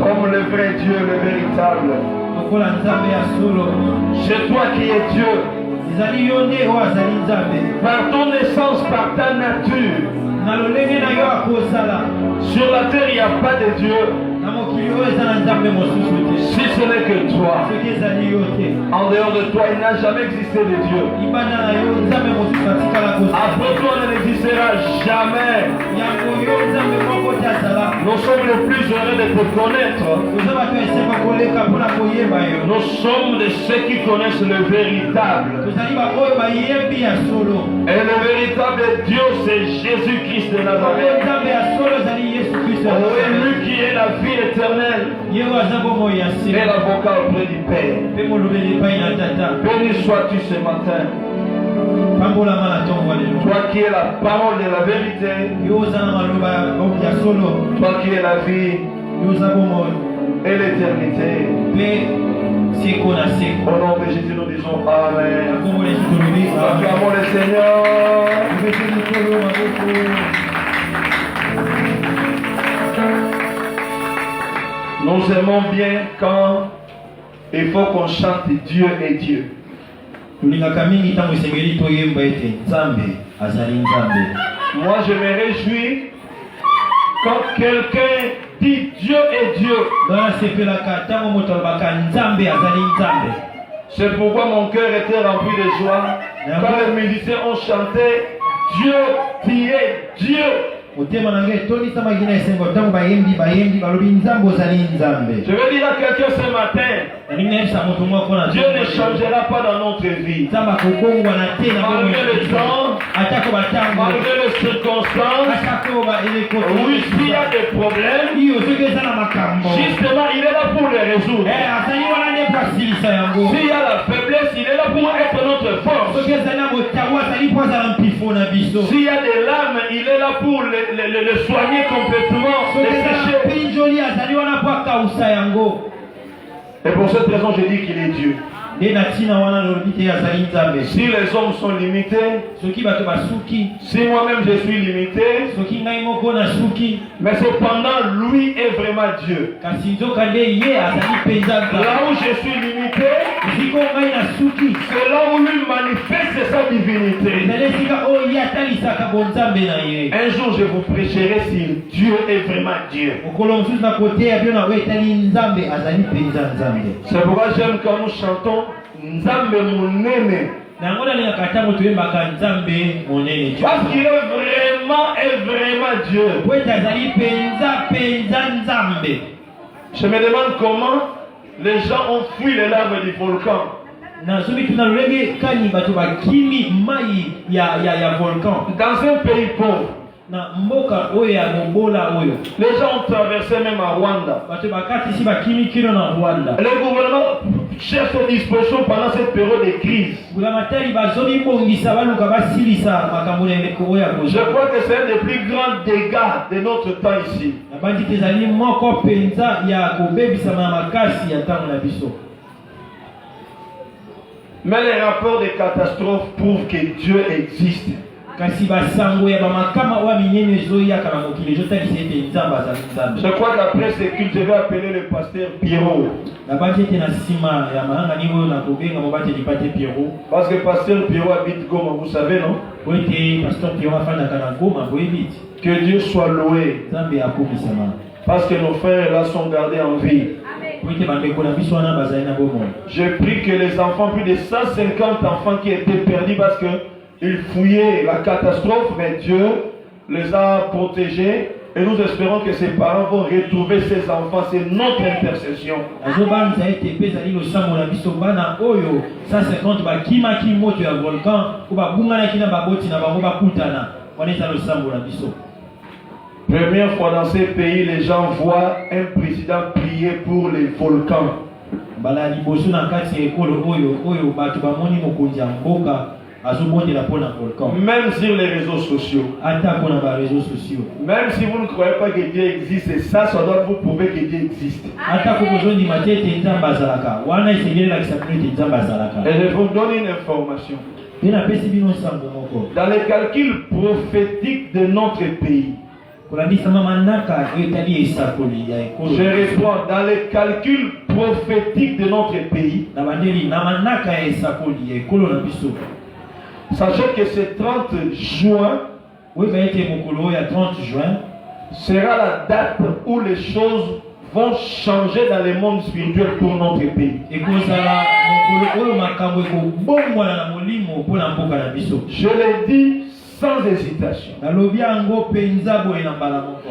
Comme le vrai Dieu, le véritable. C'est toi qui es Dieu. Par ton essence, par ta nature. Sur la terre, il n'y a pas de Dieu. Si ce n'est que toi. En dehors de toi, il n'a jamais existé de Dieu. Après toi, il n'existera jamais. Nous sommes les plus heureux de te connaître. Nous sommes de ceux qui connaissent le véritable. Et le véritable Dieu, c'est Jésus-Christ de Nazareth. C'est lui qui est la vie éternelle. Et l'avocat auprès du Père. Béni sois-tu ce matin. Toi qui es la parole de la vérité. Toi qui es la vie et l'éternité. Au nom de Jésus, nous disons Amen. Acclamons le Seigneur. Nous aimons bien quand il faut qu'on chante Dieu est Dieu. Moi, je me réjouis quand quelqu'un dit Dieu est Dieu. C'est pourquoi mon cœur était rempli de joie quand les musiciens ont chanté Dieu qui est Dieu. Je veux dire à quelqu'un ce matin, Dieu ne changera pas dans notre vie. Malgré le temps, malgré les circonstances, oui, s'il y a des problèmes, justement, il est là pour les résoudre. S'il y a la faiblesse, il est là pour être notre force. S'il y a des larmes, il est là pour le soigner complètement, le sécher. Et pour cette raison, je dis qu'il est Dieu. Si les hommes sont limités, si moi-même je suis limité, mais cependant lui est vraiment Dieu. Là où je suis limité, c'est là où lui manifeste sa divinité. Un jour je vous prêcherai si Dieu est vraiment Dieu. C'est pourquoi j'aime quand nous chantons Nzambe Munene. Parce qu'il est vraiment Dieu. Je me demande comment les gens ont fui les larmes du volcan. Dans un pays pauvre, les gens ont traversé même à Rwanda. Le gouvernement cherche ses dispositions pendant cette période de crise. Je crois que c'est un des plus grands dégâts de notre temps ici. Mais les rapports de catastrophes prouvent que Dieu existe. Je crois qu'après ce culte, je vais appeler le pasteur Pierrot. Parce que pasteur Pierrot habite Goma, vous savez, non? Que Dieu soit loué. Parce que nos frères là sont gardés en vie. Je prie que les enfants, plus de 150 enfants qui étaient perdus parce que ils fouillaient la catastrophe, mais Dieu les a protégés et nous espérons que ses parents vont retrouver ces enfants. C'est notre intercession. Première fois dans ces pays, les gens voient un président prier pour les volcans. Même sur les réseaux sociaux. Même si vous ne croyez pas que Dieu existe, et ça doit vous prouver que Dieu existe. Et je vous donne une information. Dans les calculs prophétiques de notre pays, Je réponds, dans les calculs prophétiques de notre pays, sachez que ce 30 juin sera la date où les choses vont changer dans le monde spirituel pour notre pays. Je le dis sans hésitation.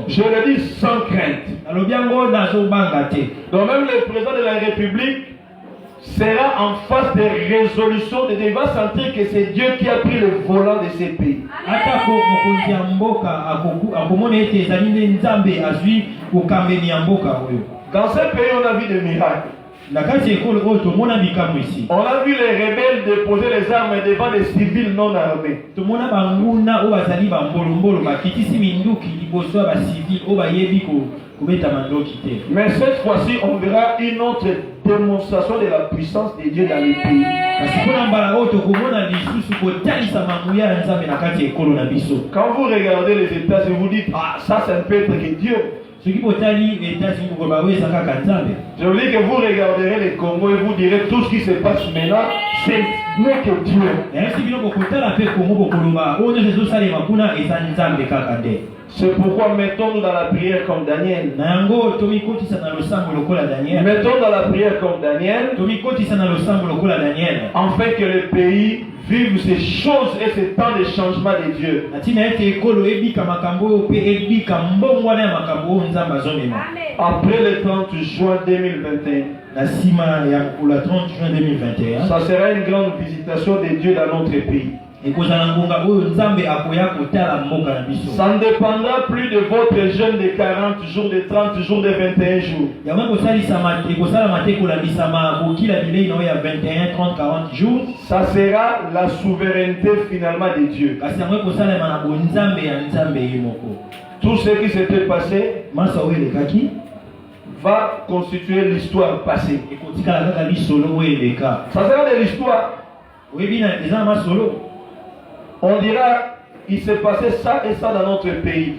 Je le dis sans crainte. Donc même le président de la République sera en face des résolutions de Dieu. Il va sentir que c'est Dieu qui a pris le volant de ces pays. Dans ces pays, on a vu des miracles. On a vu les rebelles déposer les armes devant les civils non armés. Mais cette fois-ci, on verra une autre démonstration de la puissance de Dieu dans les pays. Quand vous regardez les États, vous dites, ah, ça peut être que Dieu. Je vous dis que vous regarderez les Congo et vous direz tout ce qui se passe maintenant, c'est mieux que Dieu. C'est pourquoi mettons-nous dans la prière comme Daniel. Mettons dans la prière comme Daniel. Afin que le pays vive ces choses et ces temps de changement de Dieu. Après le 30 juin 2021, ça sera une grande visitation de Dieu dans notre pays. Ça ne dépendra plus de votre jeûne de 40 jours, de 30 jours, de 21 jours. Ça sera la souveraineté finalement de Dieu. Tout ce qui s'était passé va constituer l'histoire passée. Ça sera de l'histoire. On dira, il s'est passé ça et ça dans notre pays.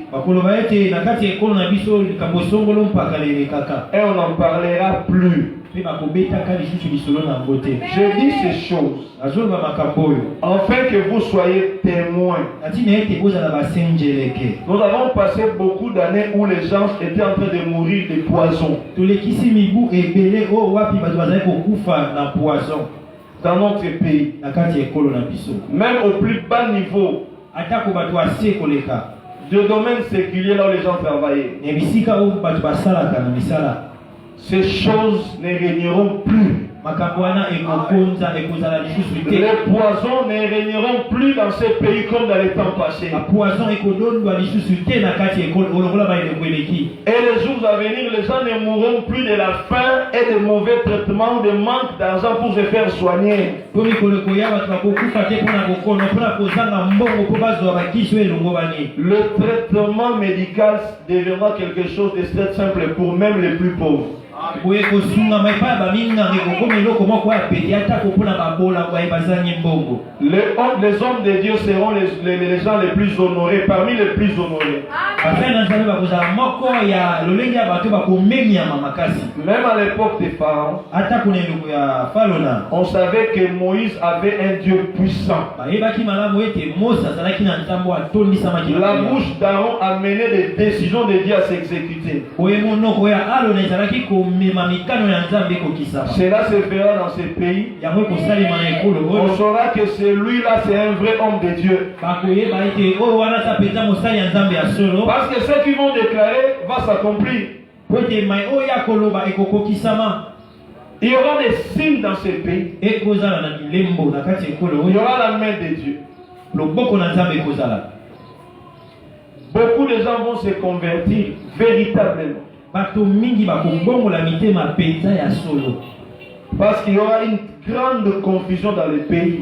Et on n'en parlera plus. Je dis ces choses afin que vous soyez témoins. Nous avons passé beaucoup d'années où les gens étaient en train de mourir de poison. Dans notre pays, même au plus bas niveau, de domaines séculiers là où les gens travaillaient, ces choses ne régneront plus. Les poisons ne régneront plus dans ces pays comme dans les temps passés. Et les jours à venir, les gens ne mourront plus de la faim et de mauvais traitements, de manque d'argent pour se faire soigner. Le traitement médical deviendra quelque chose de très simple pour même les plus pauvres. Les hommes de Dieu seront les gens les plus honorés, parmi les plus honorés. Même à l'époque des pharaons, on savait que Moïse avait un Dieu puissant. La bouche d'Aaron a mené des décisions de Dieu à s'exécuter. Cela se fera dans ces pays. On saura que celui-là c'est un vrai homme de Dieu. Parce que ce qu'ils vont déclarer va s'accomplir. Il y aura des signes dans ces pays. Il y aura la main de Dieu. Beaucoup de gens vont se convertir véritablement. Parce qu'il y aura une grande confusion dans les pays.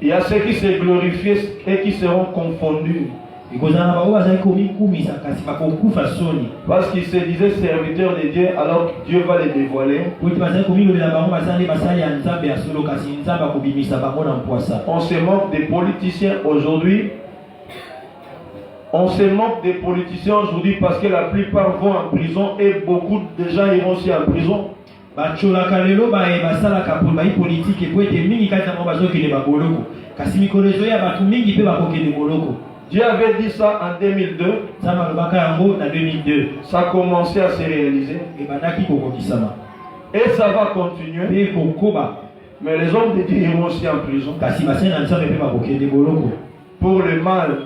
Il y a ceux qui se glorifient et qui seront confondus. Parce qu'ils se disaient serviteurs de Dieu alors que Dieu va les dévoiler. On se moque des politiciens aujourd'hui On se moque des politiciens aujourd'hui parce que la plupart vont en prison et beaucoup de gens iront aussi en prison. Dieu avait dit ça en 2002. Ça a commencé à se réaliser. Et ça va continuer. Mais les hommes de Dieu iront aussi en prison. Pour le mal.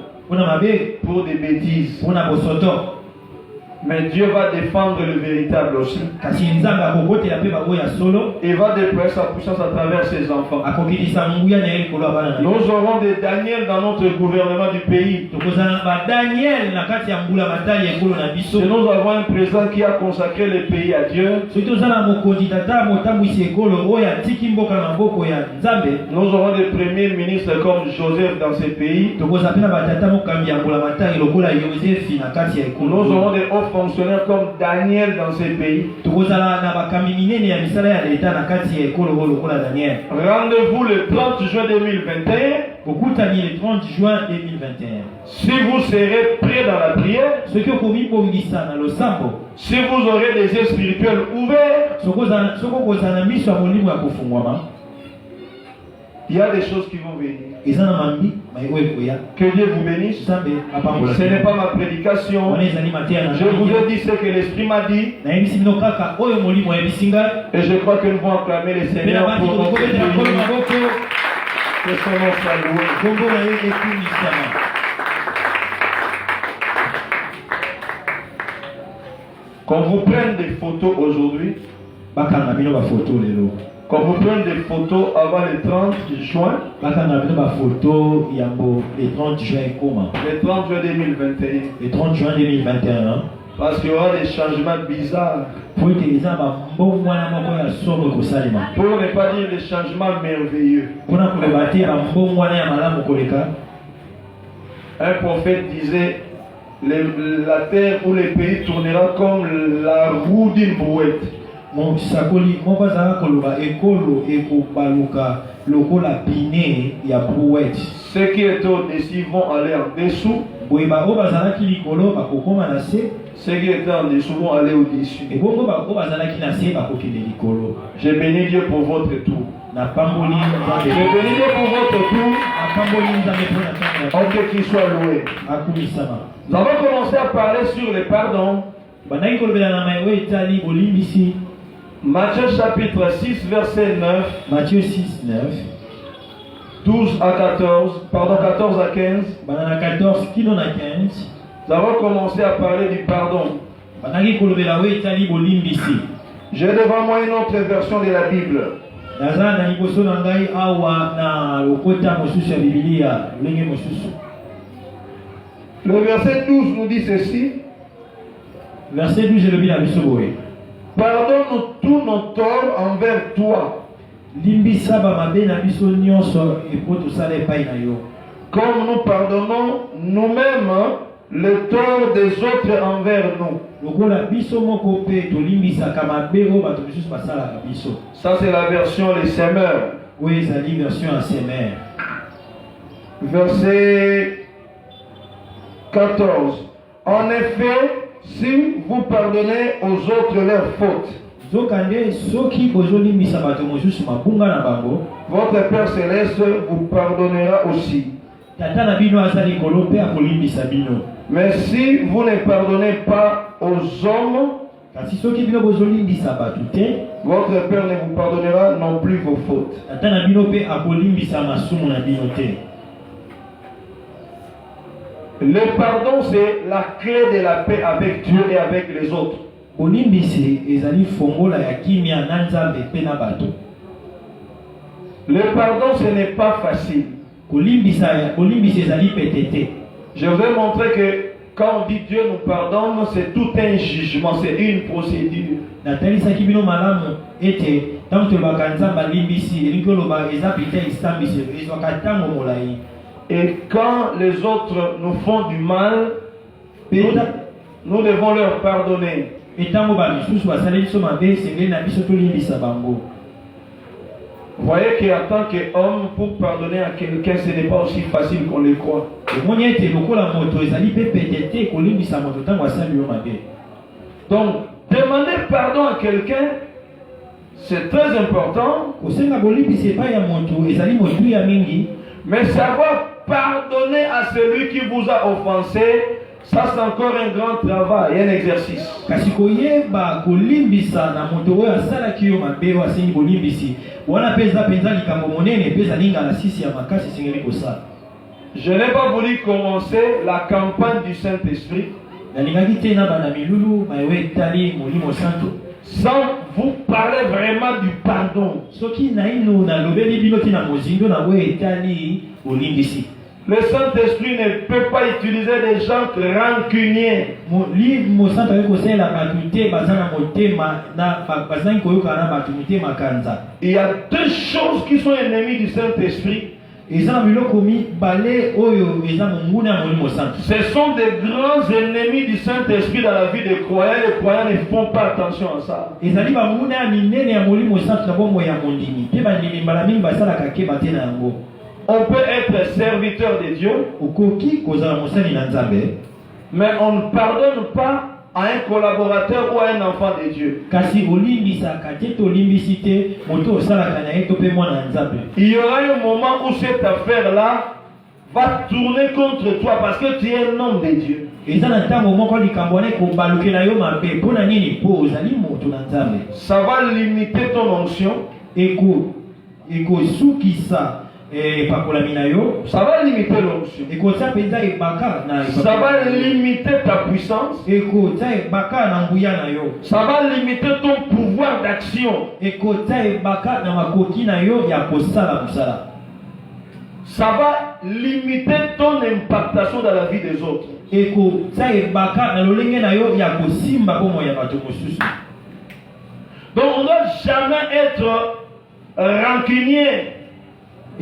Pour des bêtises. Mais Dieu va défendre le véritable aussi. Il va déployer sa puissance à travers ses enfants. Nous aurons des Daniel dans notre gouvernement du pays. Si nous avons un président qui a consacré le pays à Dieu, nous aurons des premiers ministres comme Joseph dans ces pays. Nous aurons des hauts fonctionnaires comme Daniel dans ces pays. Rendez-vous le 30 juin 2021. Si vous serez prêts dans la prière, si vous aurez des yeux spirituels ouverts, il y a des choses qui vont venir. Que Dieu vous bénisse. Ce n'est pas ma prédication. Je vous ai dit ce que l'Esprit m'a dit. Et je crois que nous devons acclamer les Seigneurs pour notre pays. Que son nom soit loué. Qu'on vous prenne des photos aujourd'hui. Quand vous prenez des photos avant le 30 juin, le 30 juin 2021, le 30 juin 2021, parce qu'il y aura des changements bizarres, pour ne pas dire des changements merveilleux. Un prophète disait, la terre ou le pays tournera comme la roue d'une brouette. Ce qui est au-dessus vont aller en dessous. Ce qui est en dessous vont aller au-dessus. Je bénis Dieu pour votre tour. Je bénis Dieu pour votre tour. Ok, qu'il soit loué. Nous avons commencé à parler sur le pardon. Matthieu chapitre 6 verset 9. Matthieu 6, 9. 12 à 14. Pardon, 14 à 15. 14, 15. Nous avons commencé à parler du pardon. J'ai devant moi une autre version de la Bible. Le verset 12 nous dit ceci. Verset 12, je le lis à Bissoboé. Pardonne-nous tous nos torts envers toi. Comme nous pardonnons nous-mêmes les torts des autres envers nous. Ça c'est la version les semeurs. Oui, c'est la version à semeurs. Verset 14. En effet, si vous pardonnez aux autres leurs fautes, votre Père Céleste vous pardonnera aussi. Mais si vous ne pardonnez pas aux hommes, votre Père ne vous pardonnera non plus vos fautes. Le pardon, c'est la clé de la paix avec Dieu et avec les autres. Le pardon, ce n'est pas facile. Je vais montrer que quand on dit Dieu nous pardonne, c'est tout un jugement, c'est une procédure. Et quand les autres nous font du mal, nous devons leur pardonner. Vous voyez qu'en tant qu'homme, pour pardonner à quelqu'un, ce n'est pas aussi facile qu'on le croit. Donc, demander pardon à quelqu'un, c'est très important. Mais savoir pardonner à celui qui vous a offensé, ça c'est encore un grand travail, un exercice. Je n'ai pas voulu commencer la campagne du Saint-Esprit sans vous parler vraiment du pardon. Le Saint-Esprit ne peut pas utiliser des gens rancuniers. Il y a deux choses qui sont ennemies du Saint-Esprit. Ce sont des grands ennemis du Saint-Esprit dans la vie des croyants. Les croyants ne font pas attention à ça. On peut être serviteur de Dieu, mais on ne pardonne pas à un collaborateur ou à un enfant de Dieu. Il y aura un moment où cette affaire-là va tourner contre toi parce que tu es un homme de Dieu. Ça va limiter ton onction. Ça va limiter l'onction. Ça va limiter ta puissance. Ça va limiter ton pouvoir d'action. Ça va limiter ton impactation dans la vie des autres. Donc on ne doit jamais être rancunier. Un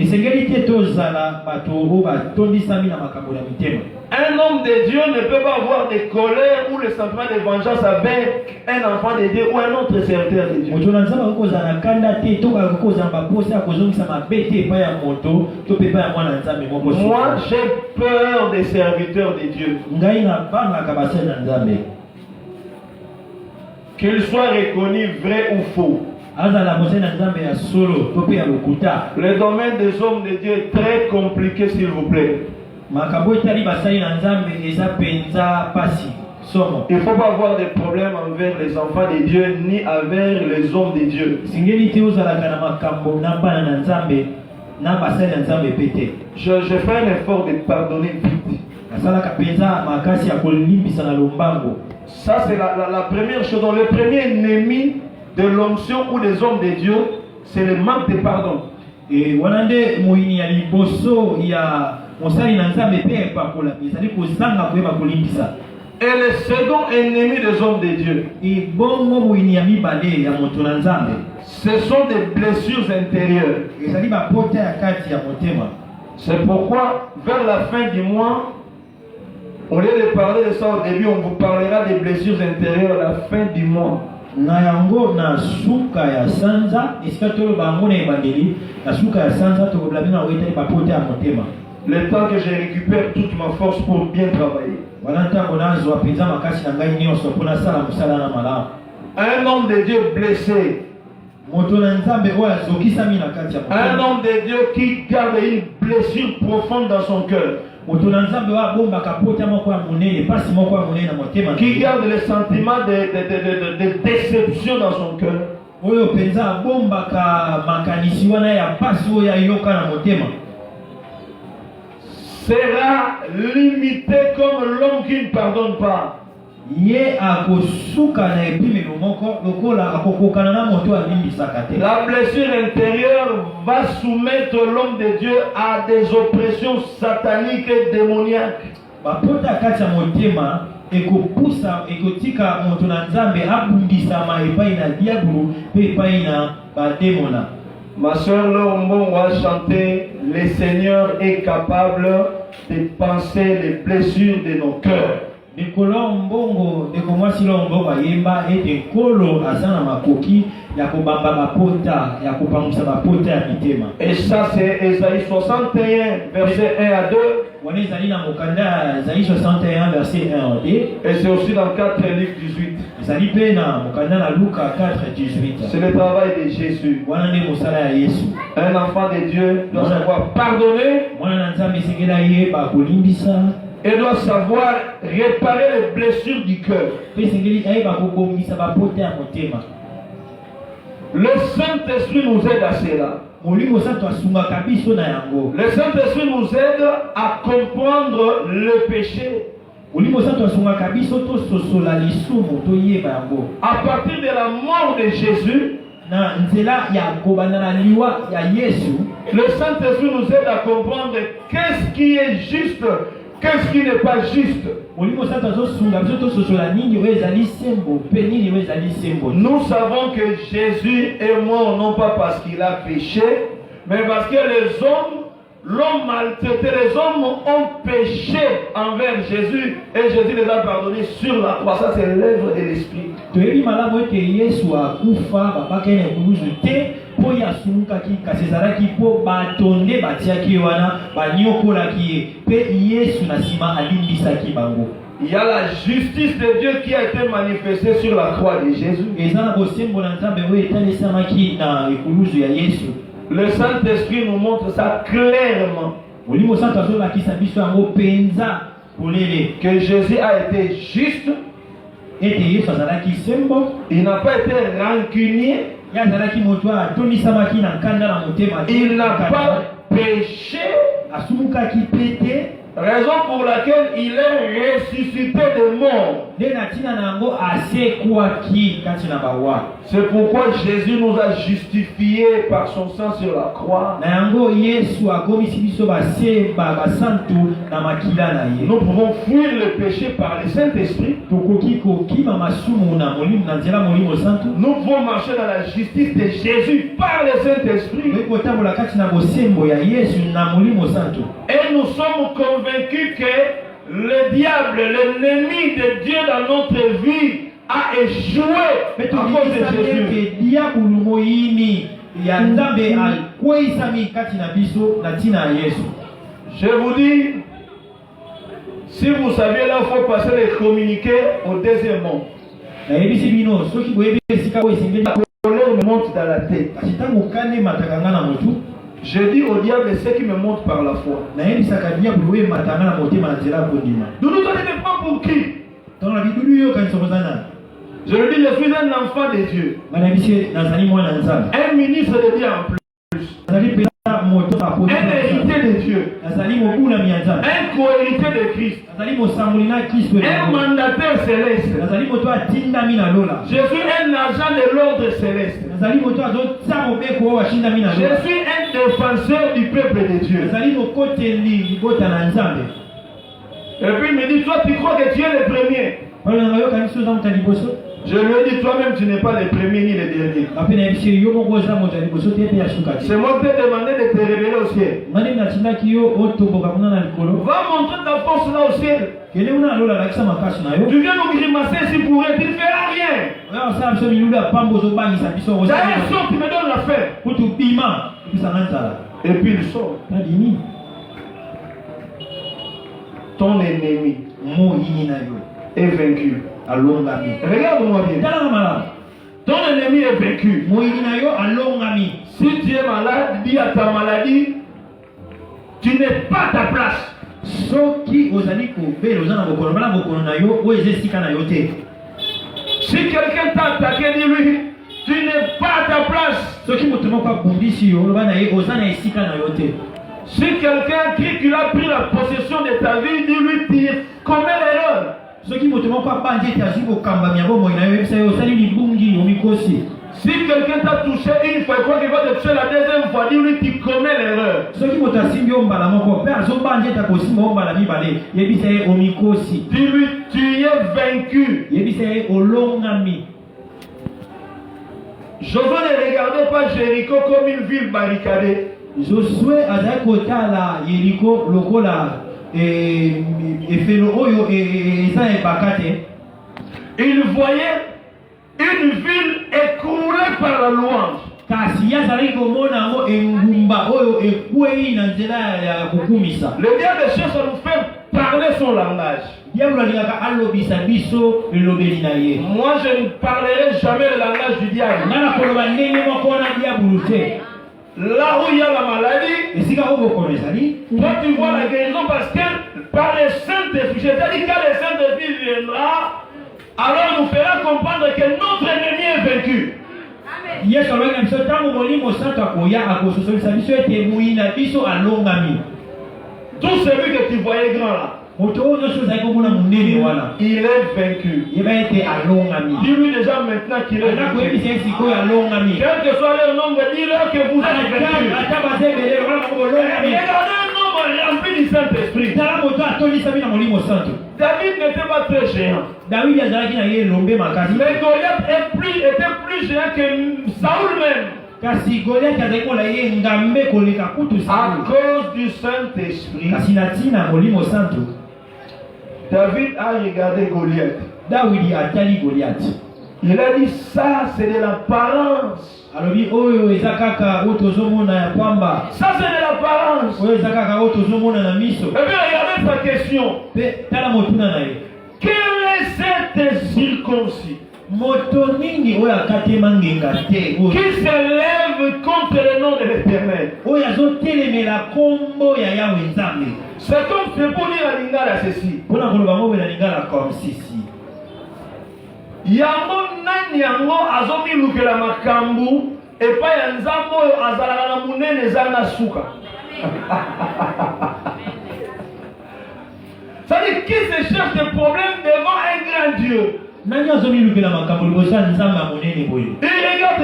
homme de Dieu ne peut pas avoir de colère ou le sentiment de vengeance avec un enfant de Dieu ou un autre serviteur de Dieu. Moi, j'ai peur des serviteurs de Dieu. Qu'ils soient reconnus vrais ou faux. Le domaine des hommes de Dieu est très compliqué, s'il vous plaît. Il ne faut pas avoir de problème envers les enfants de Dieu ni envers les hommes de Dieu. Je fais un effort de pardonner vite. Ça c'est la première chose. Donc, le premier ennemi de l'onction ou des hommes de Dieu, c'est le manque de pardon. Et le second ennemi des hommes de Dieu, ce sont des blessures intérieures. C'est pourquoi, vers la fin du mois, au lieu de parler de ça au début, on vous parlera des blessures intérieures à la fin du mois. Le temps que je récupère toute ma force pour bien travailler. Un homme de Dieu blessé. Un homme de Dieu qui garde une blessure profonde dans son cœur. Qui garde le sentiment de déception dans son cœur. Sera limité comme l'homme qui ne pardonne pas. La blessure intérieure va soumettre l'homme de Dieu à des oppressions sataniques et démoniaques. Ma soeur Lombo va chanter « Le Seigneur est capable de penser les blessures de nos cœurs ». Et ça c'est Ésaïe 61 verset 1 à 2. Ésaïe 61 verset 1 à 2. Et c'est aussi dans 4 livres 18. C'est le travail de Jésus. Un enfant de Dieu doit savoir pardonner et doit savoir réparer les blessures du cœur. Le Saint-Esprit nous aide à cela. Le Saint-Esprit nous aide à comprendre le péché. À partir de la mort de Jésus, le Saint-Esprit nous aide à comprendre qu'est-ce qui est juste, qu'est-ce qui n'est pas juste. Nous savons que Jésus est mort non pas parce qu'il a péché, mais parce que les hommes l'ont maltraité. Les hommes ont péché envers Jésus et Jésus les a pardonnés sur la croix. Ça c'est l'œuvre de l'Esprit. Il y a la justice de Dieu qui a été manifestée sur la croix de Jésus. Le Saint-Esprit nous montre ça clairement. Que Jésus a été juste. Il n'a pas été rancunier. Il n'a pas péché. Raison pour laquelle il est ressuscité des morts. C'est pourquoi Jésus nous a justifiés par son sang sur la croix. Nous pouvons fuir le péché par le Saint-Esprit. Nous pouvons marcher dans la justice de Jésus par le Saint-Esprit. Et nous sommes convaincus que le diable, l'ennemi de Dieu dans notre vie, a échoué à cause de Jésus. Je vous dis, si vous saviez là, il faut passer les communiqués au deuxième monde. La colère me monte dans la tête. Je dis au diable ce qui me monte par la foi. Nous ne nous tenons pas pour qui? Je le dis, je suis un enfant de Dieu. Un ministre de Dieu en plus. Un héritier de Dieu. Un co-héritier de Christ. Un mandataire céleste. Je suis un agent de l'ordre céleste. Je suis un défenseur du peuple de Dieu. Et puis il me dit, toi tu crois que tu es le premier? Je lui ai dit, toi-même tu n'es pas le premier ni le dernier. C'est moi qui t'ai demandé de te révéler au ciel. Va montrer ta force là au ciel. Tu viens nous grimacer ici pour rien, tu ne feras rien. D'ailleurs, tu me donnes la fin. Et puis il sort. Ton ennemi est vaincu. Regarde-moi bien. Ton ennemi est vaincu. Si tu es malade, dis à ta maladie, tu n'es pas à ta place. Si quelqu'un t'a attaqué, dis-lui, tu n'es pas à ta place. Si quelqu'un crie qu'il a pris la possession de ta vie, dis-lui, tu commets l'erreur. Si quelqu'un t'a touché une fois, quoi qu'il va te toucher la deuxième fois, dis-lui, tu commets l'erreur. Dis-lui, tu es vaincu. Josué ne regardait pas Jéricho comme une ville barricadée. Josué a la Jéricho lokola il voyait une ville écroulée par la louange. Le diable cherche à nous faire parler son langage. Moi, je ne parlerai jamais le langage du diable. Là où il y a la maladie, toi tu vois la guérison parce que par les Saint-Esprit, c'est-à-dire quand le Saint-Esprit viendra, alors nous fera comprendre que notre ennemi est vaincu. Tout celui que tu voyais grand là, il est vaincu. Dis-lui déjà maintenant qu'il est vaincu. Quel que soit leur nombre, dis-leur que vous êtes vaincu. Regardez un nombre rempli du Saint-Esprit. David n'était pas très géant. Mais Goliath était plus géant que Saoul même. À cause du Saint-Esprit, David a regardé Goliath. Il a dit ça c'est de l'apparence. Ça c'est de l'apparence. Et bien regardez sa question. Quel est cet circoncis qui s'élève contre le nom de l'Éternel? C'est comme c'est pour dire à Lingala ceci. Yango nani yango azomi lukela makambu epa ya nzambo azalaka na munene zana suka. C'est-à-dire qui se cherche des problèmes devant un grand Dieu. Il regarde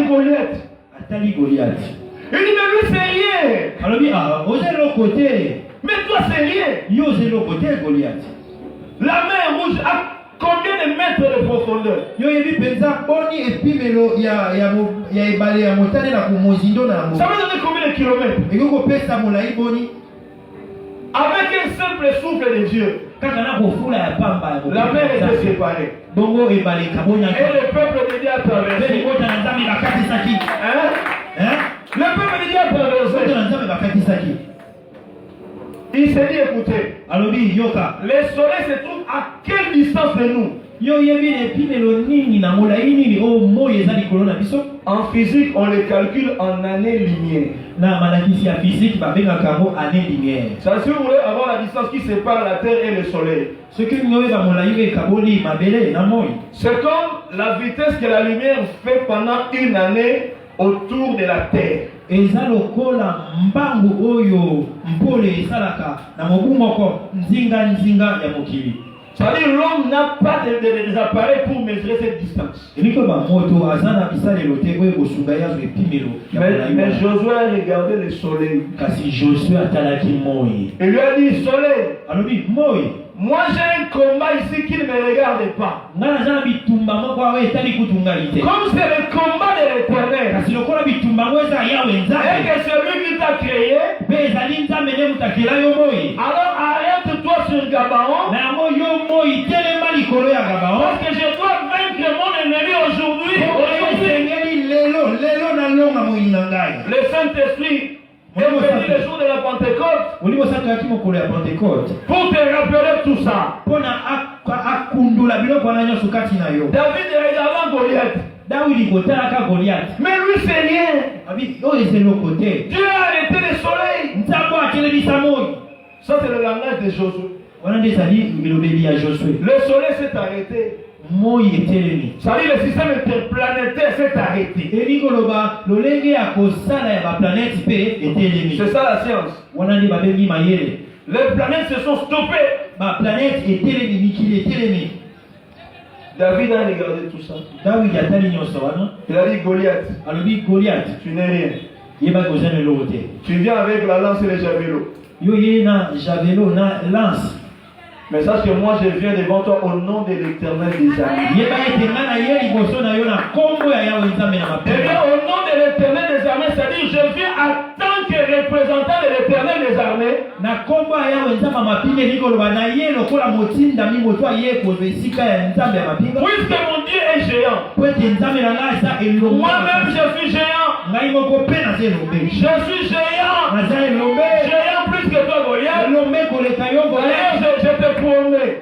Goliath. Il dit mais lui c'est rien. Mais toi c'est rien. La mer rouge a combien de mètres de profondeur? Ça veut dire combien de kilomètres? Avec un simple souffle de Dieu, la mer était séparée. Et le peuple de Dieu a traversé. Le peuple de Dieu a traversé. Il s'est dit écoutez, le soleil se trouve à quelle distance de nous? En physique, on les calcule en années-lumière. Ça, si vous voulez avoir la distance qui sépare la terre et le soleil, c'est comme la vitesse que la lumière fait pendant une année autour de la terre. C'est-à-dire l'homme n'a pas des appareils pour mesurer cette distance. Mais Josué a regardé le soleil. Il lui a dit soleil, moi j'ai un combat ici qui ne me regarde pas. Comme c'est le combat de l'Éternel, et que celui qui t'a créé, alors arrête-toi sur Gabaon, parce que je dois vaincre mon ennemi aujourd'hui. Le Saint-Esprit est venu le jour de la Pentecôte pour te rappeler tout ça. David est regardant Goliath. Mais lui c'est rien. Dieu a arrêté le soleil. Ça c'est le langage de Josué. Le soleil s'est arrêté. Ça dit le système interplanétaire s'est arrêté. C'est ça la science. Les planètes se sont stoppées. David a regardé tout ça. Il a dit Goliath, tu n'es rien. Tu viens avec la lance et les javelots. Mais sache que moi je viens devant toi au nom de l'Éternel des armées. Et bien au nom de l'Éternel des armées, c'est-à-dire je viens en tant que représentant de l'Éternel des armées, puisque mon Dieu est géant, moi-même je suis géant, géant plus que toi Goliath. D'ailleurs je te promets,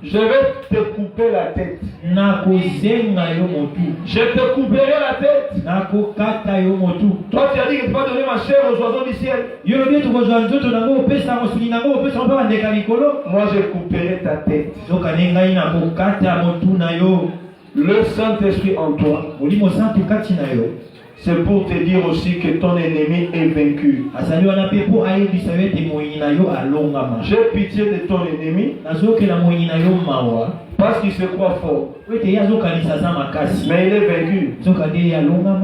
je vais te couper la tête. Je te couperai la tête. Toi tu as dit que tu vas donner ma chair aux oiseaux du ciel. Moi je couperai ta tête. Le Saint-Esprit en toi, c'est pour te dire aussi que ton ennemi est vaincu. J'ai pitié de ton ennemi parce qu'il se croit fort. Mais il est vaincu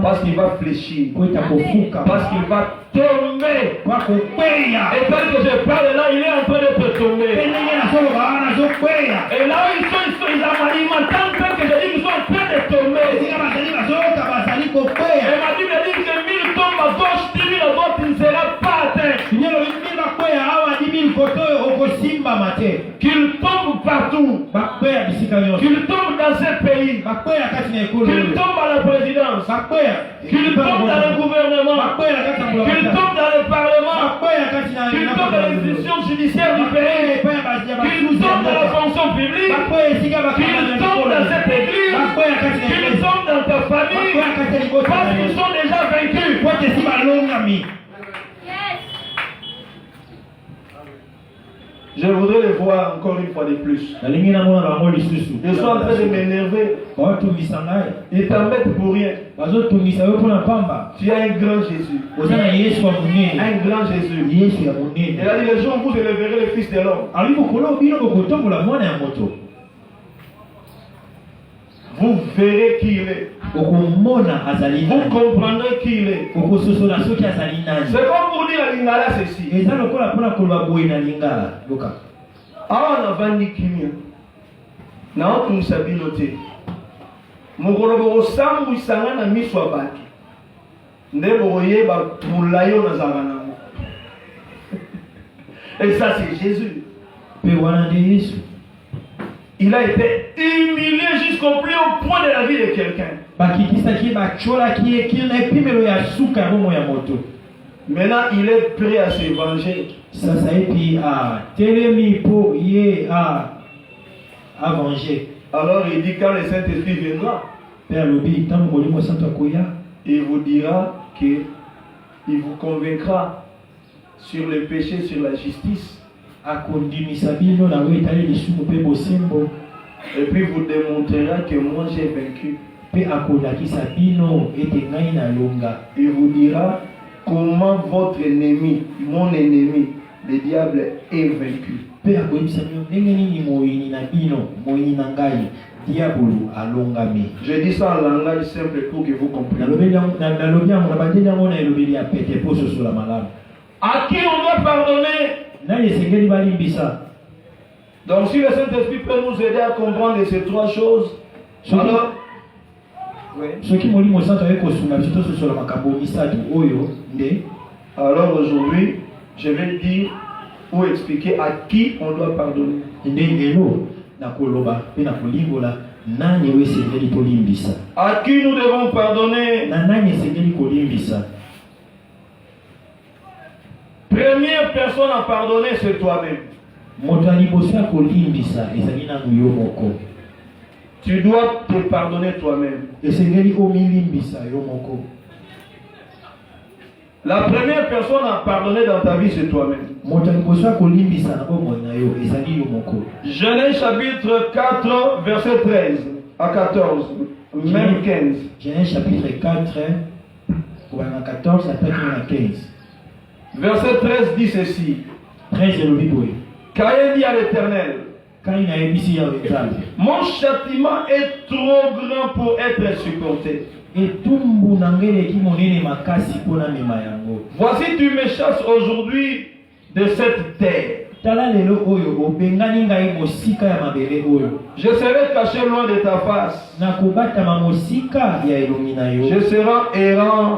parce qu'il va fléchir, parce qu'il va tomber. Et tant que je parle là, il est en train de te tomber. Et là ils m'entendent que je dis qu'ils sont en train de tomber. Et ma Bible dit que 1000 tombent à gauche, 10 000 à droite, il ne sera pas atteint. Qu'il tombe partout. Qu'il tombe dans ce pays. Qu'il tombe à la présidence. Qu'il tombe dans le gouvernement. Qu'il tombe dans le parlement. Qu'il tombe dans l'institution judiciaire du pays. Qu'il tombe dans la fonction publique. Qu'il tombe dans cette église. Qu'il tombe dans ta famille. Parce qu'ils sont déjà vaincus. Je voudrais les voir encore une fois de plus. Ils sont en train de m'énerver. Ils t'embêtent pour rien. Tu as un grand Jésus. Un grand Jésus. Et là, les jours où vous élèverez le Fils de l'homme, vous verrez qui il est. Vous comprendrez qui il est. C'est comme pour dire à Lingala ceci. Ah, on a vendu Kimia. Non, tu ne sais pas noter. Mokolobo Sambu Sangana Miswabaki. Ndeboye Bapulayo Nazarana. Et ça, c'est Jésus. Il a été humilié jusqu'au plus haut point de la vie de quelqu'un. Maintenant, il est prêt à se venger. Alors il dit quand le Saint-Esprit viendra, il vous dira qu'il vous convaincra sur le péché, sur la justice. Et puis vous démontrera que moi j'ai vaincu. Il vous dira comment votre ennemi, mon ennemi, le diable est vaincu. Je dis ça en langage simple pour que vous compreniez. À qui on doit pardonner? Donc si le Saint-Esprit peut nous aider à comprendre ces trois choses, alors aujourd'hui, je vais dire ou expliquer à qui on doit pardonner. À qui nous devons pardonner? Première personne à pardonner, c'est toi-même. Tu dois te pardonner toi-même. La première personne à pardonner dans ta vie, c'est toi-même. Genèse chapitre 4, verset 13 à 14, même 15. Genèse chapitre 4, 14 à 15. Verset 13 dit ceci. 13 Caïn dit à l'Éternel, mon châtiment est trop grand pour être supporté. Voici tu me chasses aujourd'hui de cette terre. Je serai caché loin de ta face. Je serai errant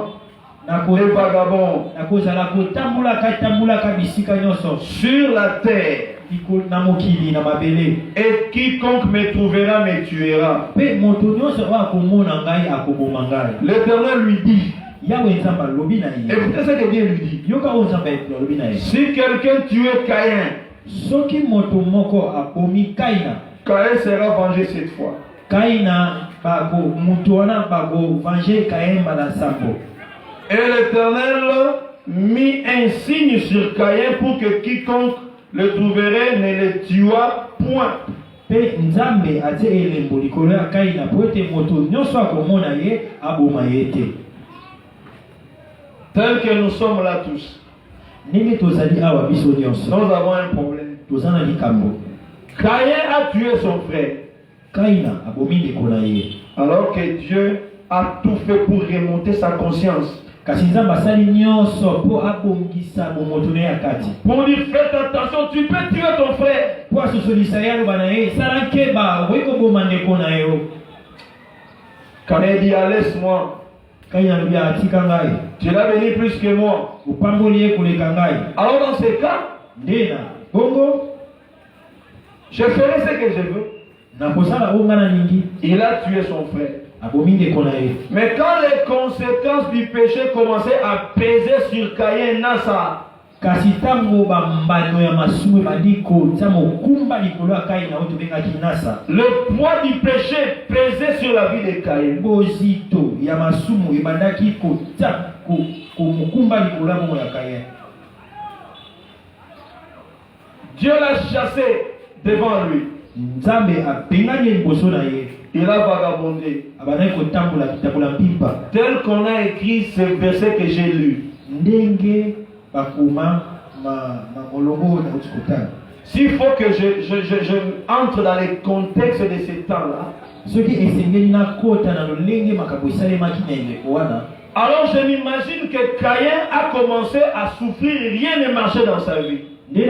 les vagabonds sur la terre. Et quiconque me trouvera me tuera. L'Éternel lui dit. Écoutez ce que Dieu lui dit. Si quelqu'un tuait Caïn, Caïn sera vengé cette fois. Et l'Éternel mit un signe sur Caïn pour que quiconque le trouverait ne le tuât point. Tel que nous sommes là tous, nous avons un problème. Caïn a tué son frère. Alors que Dieu a tout fait pour remonter sa conscience. Pour dire faites attention, tu peux tuer ton frère. Caïn dit laisse-moi. Tu l'as béni plus que moi. Alors dans ce cas, je ferai ce que je veux. Il a tué son frère. Mais quand les conséquences du péché commençaient à peser sur Caïn, le poids du péché pesait sur la vie de Caïn. Dieu l'a chassé devant lui. Il a vagabondé. Tel qu'on a écrit ce verset que j'ai lu. S'il faut que je entre dans les contextes de ce temps-là, alors je m'imagine que Caïn a commencé à souffrir, rien ne marchait dans sa vie. Et puis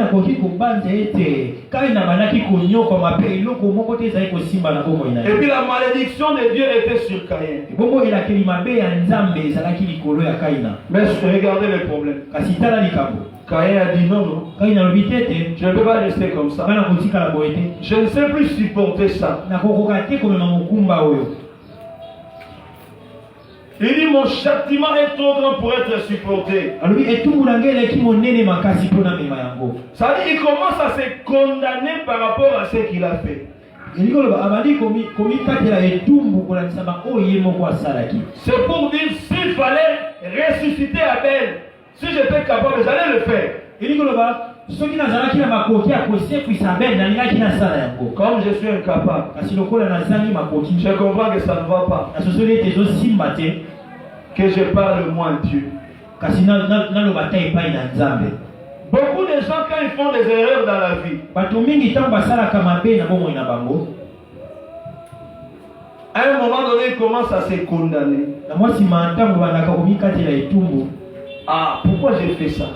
la malédiction de Dieu était sur Caïn. Mais regardez le problème. Caïn a dit non, je ne peux pas rester comme ça. Je ne sais plus supporter ça. Il dit mon châtiment est trop grand pour être supporté. Ça veut dire qu'il commence à se condamner par rapport à ce qu'il a fait. C'est pour dire s'il fallait ressusciter Abel, si j'étais capable, j'allais le faire. Comme je suis incapable, je comprends que ça ne va pas. Que je parle moins Dieu. Beaucoup de gens, quand ils font des erreurs dans la vie, à un moment donné, ils commencent à se condamner. Ah, pourquoi j'ai fait ça?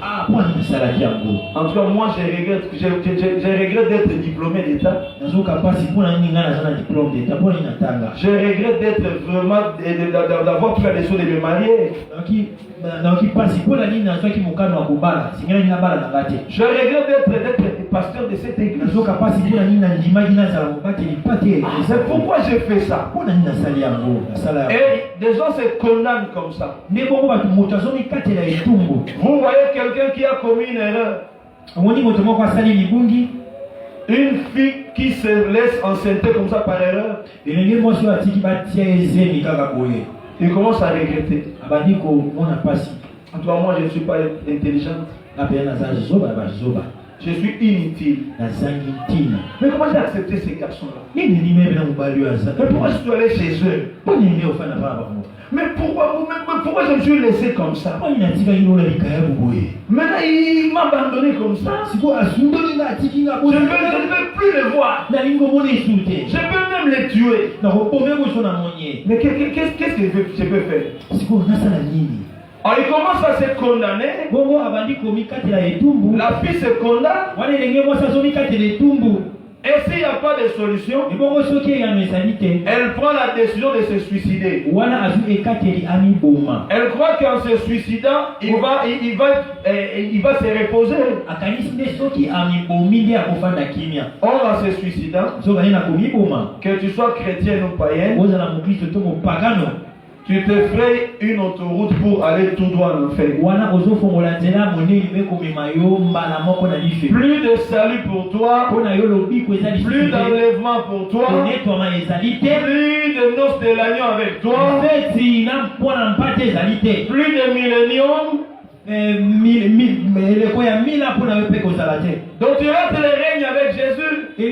En tout cas, moi, je regrette d'être diplômé d'État. Je regrette d'être vraiment, d'avoir pris la décision de me marier. Je regrette d'être pasteur de cette église. C'est pourquoi j'ai fait ça. Et des gens se condamnent comme ça. Vous voyez quelqu'un qui a commis une erreur. Une fille qui se laisse enceinter comme ça par erreur. Il commence à regretter. En tout cas, moi je ne suis pas intelligente. Je suis inutile. Mais comment j'ai accepté ces garçons-là? Mais pourquoi je suis allé chez eux? Mais pourquoi je me suis laissé comme ça? Maintenant il m'a abandonné comme ça. Je ne veux plus le voir. Je peux même les tuer. Mais qu'est-ce que je peux faire? Alors il commence à se condamner. La fille se condamne. Et s'il n'y a pas de solution, elle prend la décision de se suicider. Elle croit qu'en se suicidant, il va se reposer. Or, en se suicidant, que tu sois chrétien ou païen, tu te ferais une autoroute pour aller tout droit en enfer. Plus de salut pour toi, plus d'enlèvement pour toi, plus de noces de l'agneau avec toi, plus de milléniums. Donc tu restes le règne avec Jésus. Tu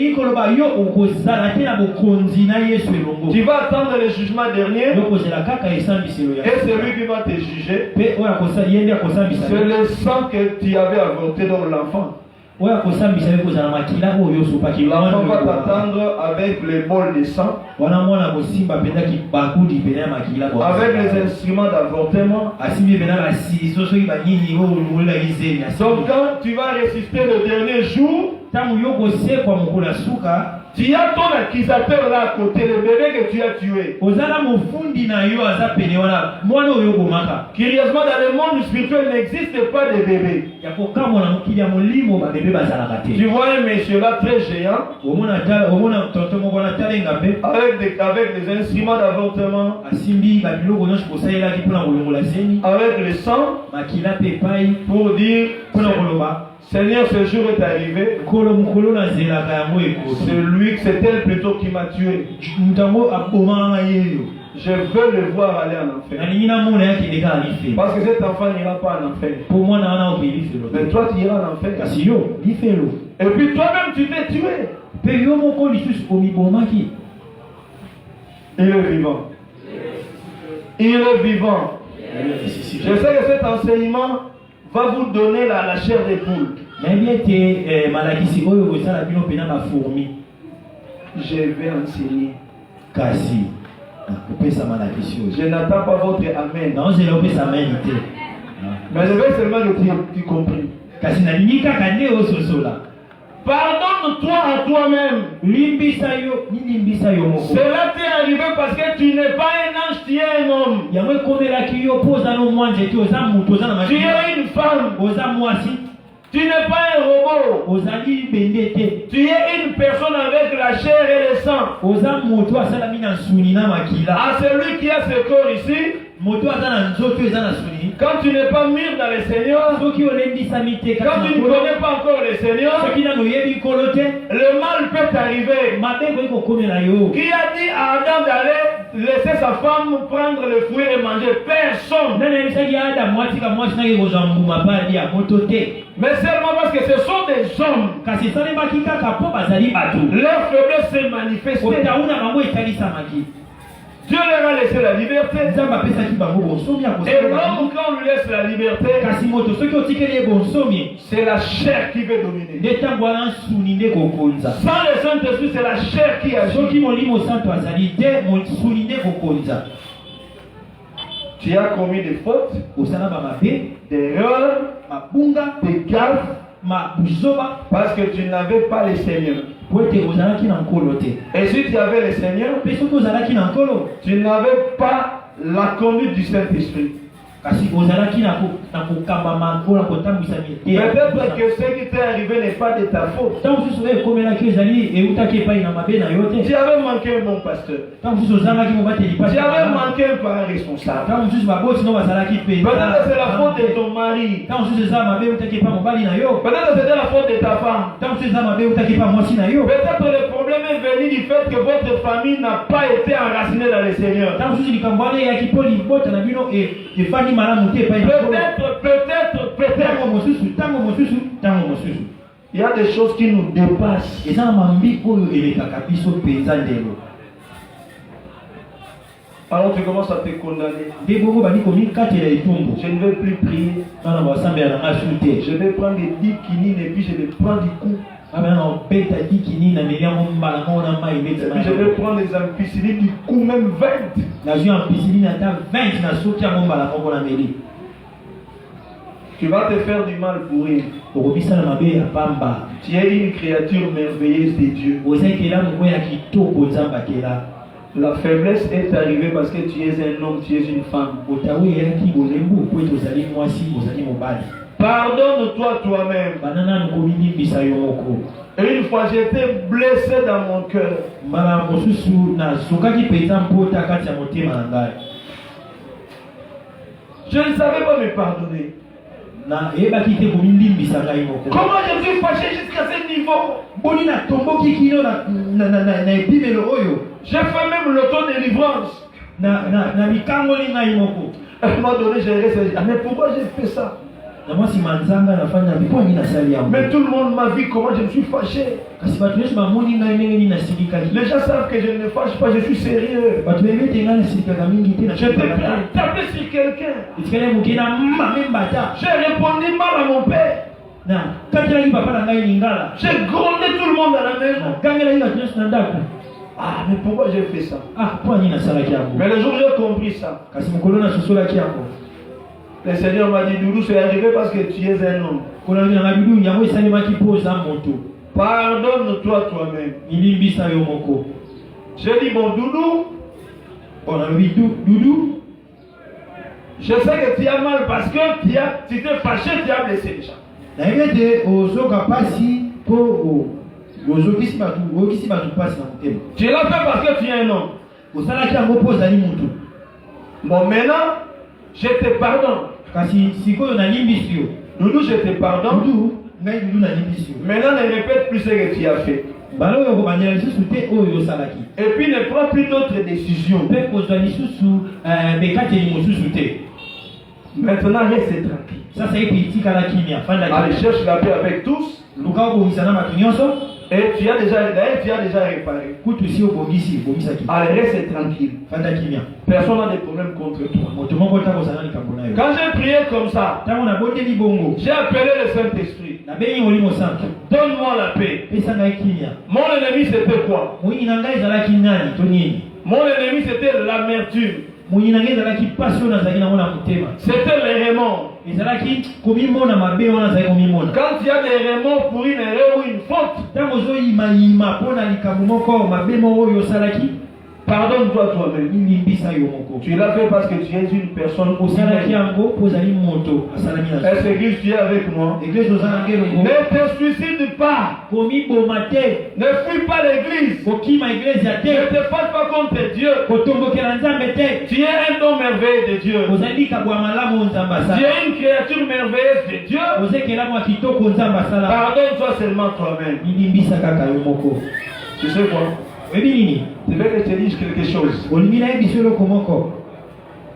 vas attendre le jugement dernier. Et celui qui va te juger, c'est le sang que tu avais avorté dans l'enfant. L'enfant va t'attendre avec les bols de sang, avec les instruments d'avortement. Donc quand tu vas résister le dernier jour, tu as ton accusateur là à côté, le bébé que tu as tué. Curieusement, dans le monde spirituel, il n'existe pas de bébé. Tu vois un monsieur là très géant, avec des instruments d'avortement, avec le sang, pour dire Seigneur, ce jour est arrivé. C'est elle plutôt qui m'a tué. Je veux le voir aller en enfer. Parce que cet enfant n'ira pas en enfer. Mais toi, tu iras en enfer. Et puis toi-même, tu t'es tué. Il est vivant. Il est vivant. Je sais que cet enseignement va vous donner la chair des poules. Je vais enseigner. Je n'attends pas votre amen. Mais je veux seulement que tu comprennes. Pardonne-toi à toi-même. Cela t'est arrivé parce que tu n'es pas un ange, tu es un homme. Tu es une femme. Tu n'es pas un robot. Tu es une personne avec la chair et le sang. À celui qui a ce corps ici, quand tu n'es pas mûr dans le Seigneur, quand tu ne connais pas encore le Seigneur, le mal peut t'arriver. Qui a dit à Adam d'aller laisser sa femme prendre le fruit et manger? Personne. Mais seulement parce que ce sont des hommes. Leur faiblesse s'est manifestée. Dieu leur a laissé la liberté. Et l'homme, quand on lui laisse la liberté, c'est la chair qui veut dominer. Sans le Saint-Esprit, c'est la chair qui agit. Tu as commis des fautes, des erreurs, des gaffes, parce que tu n'avais pas le Seigneur. Et si tu avais le Seigneur, tu n'avais pas la conduite du Saint-Esprit. Peut-être que ce qui t'est arrivé n'est pas de ta faute. Tu avais manqué un bon pasteur. Tu avais manqué un parent responsable. Peut-être que c'est la faute de ton mari. Peut-être que c'était la faute de ta femme. Peut-être le problème est venu du fait que votre famille n'a pas été enracinée dans le Seigneur. Peut-être. Il y a des choses qui nous dépassent. Alors tu commences à te condamner. Je ne vais plus prier. Je vais prendre des 10 kinines et puis je vais prendre du coup. Et puis je vais prendre des ampicillines du coup, même 20. Tu vas te faire du mal pour rien. Tu es une créature merveilleuse de Dieu. La faiblesse est arrivée parce que tu es un homme, tu es une femme. Pardonne-toi toi-même. Et une fois j'étais blessé dans mon cœur. Je ne savais pas me pardonner. Comment je suis fâché jusqu'à ce niveau? J'ai fait même l'auto-délivrance. À un moment donné, j'ai resté. Mais pourquoi j'ai fait ça? Mais tout le monde m'a vu comment je me suis fâché. Les gens savent que je ne me fâche pas, je suis sérieux. J'étais prêt à taper sur quelqu'un. J'ai répondu mal à mon père. J'ai grondé tout le monde à la maison. Ah, mais pourquoi j'ai fait ça? Mais le jour où j'ai compris ça, le Seigneur m'a dit, Doudou, c'est arrivé parce que tu es un homme. Pardonne-toi toi-même. J'ai dit, bon, Doudou, je sais que tu as mal parce que tu t'es fâché, tu as blessé les gens. Tu l'as fait parce que tu es un homme. Bon, maintenant, je te pardonne. Doudou, je te pardonne. Maintenant, ne répète plus ce que tu as fait. Et puis ne prends plus d'autres décisions. Maintenant, reste tranquille. Allez, cherche la paix avec tous. Et tu as déjà réparé. Allez, reste tranquille. Personne n'a de problème contre toi. Quand j'ai prié comme ça, j'ai appelé le Saint-Esprit. Donne-moi la paix. Mon ennemi c'était quoi? Mon ennemi c'était l'amertume. C'était les remords. Quand il y a des remords pour une erreur ou une faute, pardonne-toi toi-même. Tu l'as fait parce que tu es une personne aussi. Est-ce que tu es avec moi? Ne te suicide pas. Ne fuis pas l'église. Ne te fâche pas contre Dieu. Tu es un don merveilleux de Dieu. Tu es une créature merveilleuse de Dieu. Pardonne-toi seulement toi-même. Tu sais quoi? Je veux que je te dise quelque chose.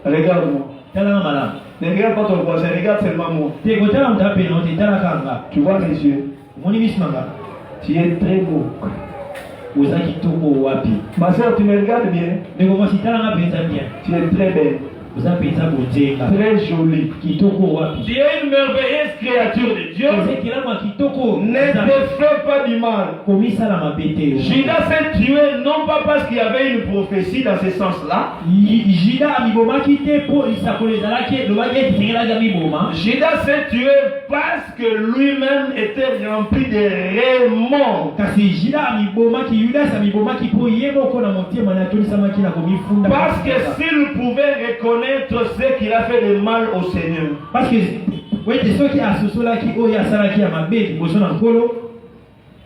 Regarde-moi. Ne regarde pas ton voisin, regarde seulement moi. Tu vois les yeux. Tu es très beau. Ma soeur, tu me regardes bien. Tu es très belle. Très jolie. Tu es une merveilleuse créature de Dieu. Ne te fais pas du mal. Judas s'est tué non pas parce qu'il y avait une prophétie dans ce sens-là. Judas s'est tué parce que lui-même était rempli de remords. Parce que s'il pouvait reconnaître ce qu'il a fait de mal au Seigneur.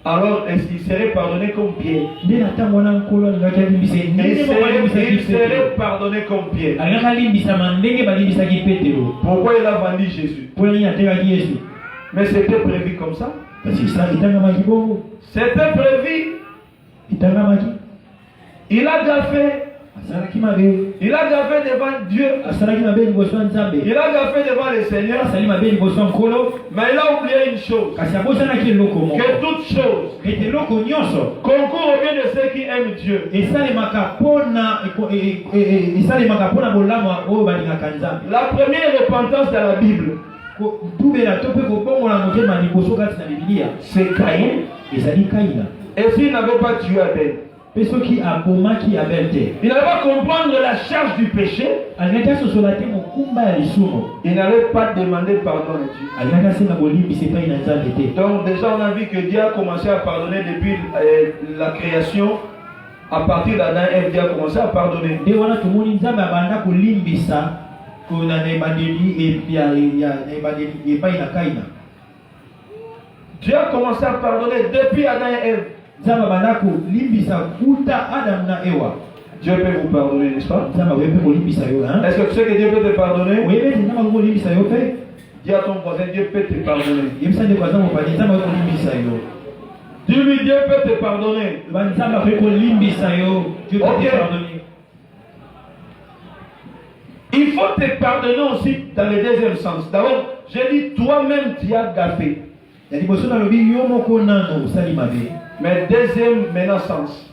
Alors il serait pardonné comme Pierre. Il serait pardonné comme Pierre. Pourquoi il a vendu Jésus? Mais c'était prévu comme ça. C'était prévu. Il a gaffé. Il a gaffé devant Dieu. Il a gaffé devant le Seigneur. Mais il a oublié une chose. Que toute chose concourt au bien de ceux qui aiment Dieu. La première repentance dans la Bible, c'est Caïn. Et s'il n'avait pas tué Abel, Il n'allait pas comprendre la charge du péché. Il n'allait pas demander pardon à Dieu. Donc déjà on a vu que Dieu a commencé à pardonner depuis la création. À partir d'Adam et Ève, Dieu a commencé à pardonner. Dieu a commencé à pardonner depuis Adam et Ève. Dieu peut vous pardonner, n'est-ce pas? Est-ce que tu sais que Dieu peut te pardonner? Dis à ton voisin, Dieu peut te pardonner. Dis-lui, Dieu peut te pardonner. Okay. Il faut te pardonner aussi dans le deuxième sens. D'abord, j'ai dit, toi-même tu as gaffé. Mais deuxième maintenant sens.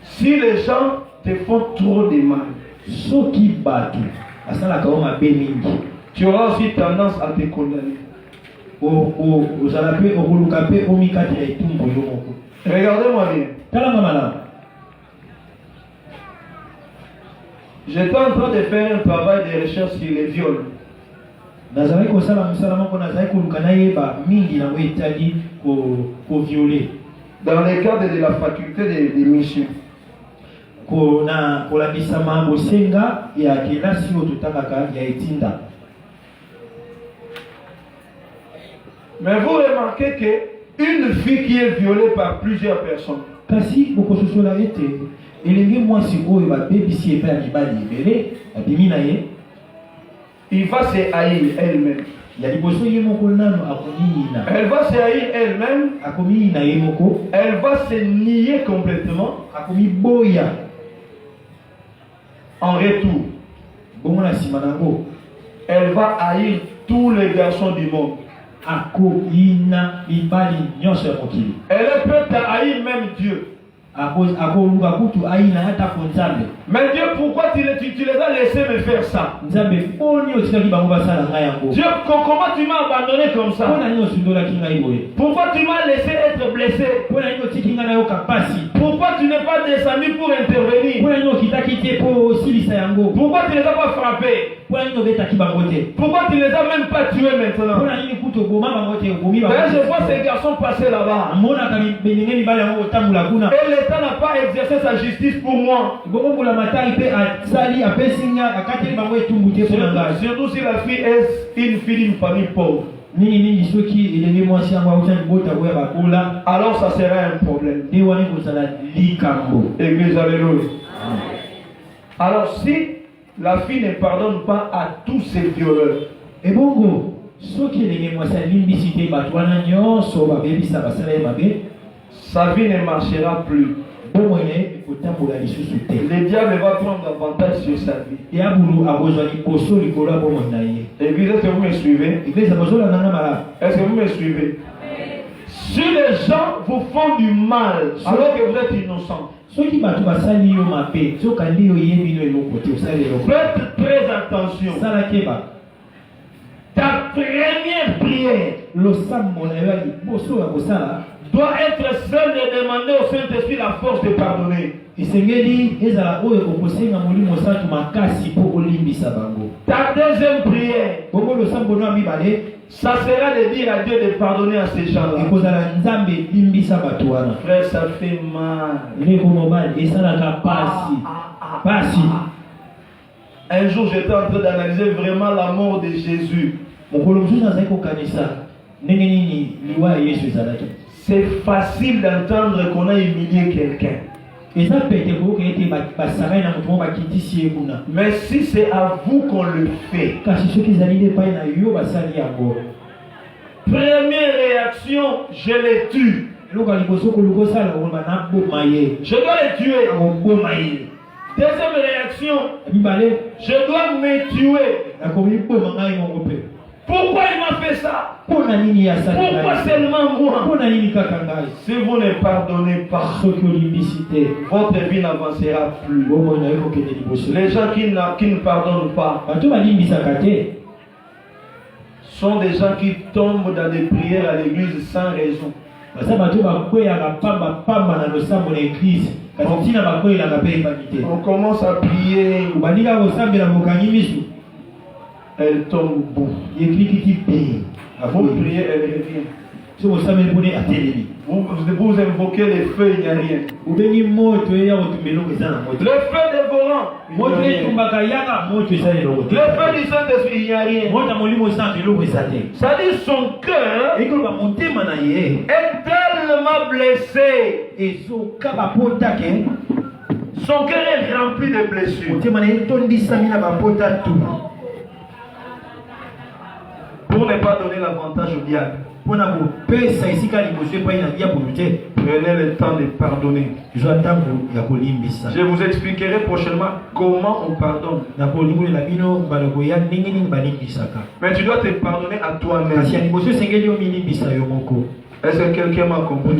Si les gens te font trop de mal, tu auras aussi tendance à te condamner. Regardez-moi bien. J'étais en train de faire un travail de recherche sur les viols. Dans le cadre de la faculté de mission. Mais vous remarquez qu'une fille qui est violée par plusieurs personnes, il va se haïr elle-même. Elle va se haïr elle-même. Elle va se nier complètement. En retour, elle va haïr tous les garçons du monde. Elle est prête à haïr même Dieu. Mais Dieu, pourquoi tu les as laissés me faire ça? Dieu, comment tu m'as abandonné comme ça? Pourquoi tu m'as laissé être blessé? Pourquoi tu n'es pas descendu pour intervenir? Pourquoi tu ne les as pas frappés? Pourquoi tu ne les as même pas tués maintenant? D'ailleurs, je vois ces garçons passer là-bas. Et l'État n'a pas exercé sa justice pour moi. Surtout si la fille est une fille d'une famille pauvre. Alors ça sera un problème. Église, alléluia. Alors si la fille ne pardonne pas à tous ces violeurs, sa vie ne marchera plus. Le diable va prendre avantage sur sa vie. Église, est-ce que vous me suivez? Est-ce que vous me suivez? Si les gens vous font du mal alors que vous êtes innocent, faites très attention. Ta première prière doit être celle de demander au Saint-Esprit la force de pardonner. Ta deuxième prière, ça sera de dire à Dieu de pardonner à ces gens-là. Frère, ça fait mal. Un jour, j'étais en train d'analyser vraiment la mort de Jésus. C'est facile d'entendre qu'on a humilié quelqu'un. Mais si c'est à vous qu'on le fait, première réaction, je les tue. Je dois les tuer. Deuxième réaction, je dois me tuer. Pourquoi il m'a fait ça? Pourquoi seulement moi? Si vous ne pardonnez pas, votre vie n'avancera plus. Les gens qui ne pardonnent pas sont des gens qui tombent dans des prières à l'église sans raison. On commence à prier. Elle tombe bout. Vous priez, elle revient. Vous invoquez les feux, il n'y a rien. Le feu dévorant, le feu du Saint-Esprit, il n'y a rien. Ça dit son cœur est tellement blessé. Son cœur est rempli de blessures. Pour ne pas donner l'avantage au diable, prenez le temps de pardonner. Je vous expliquerai prochainement comment on pardonne. Mais tu dois te pardonner à toi-même. Est-ce que quelqu'un m'a compris?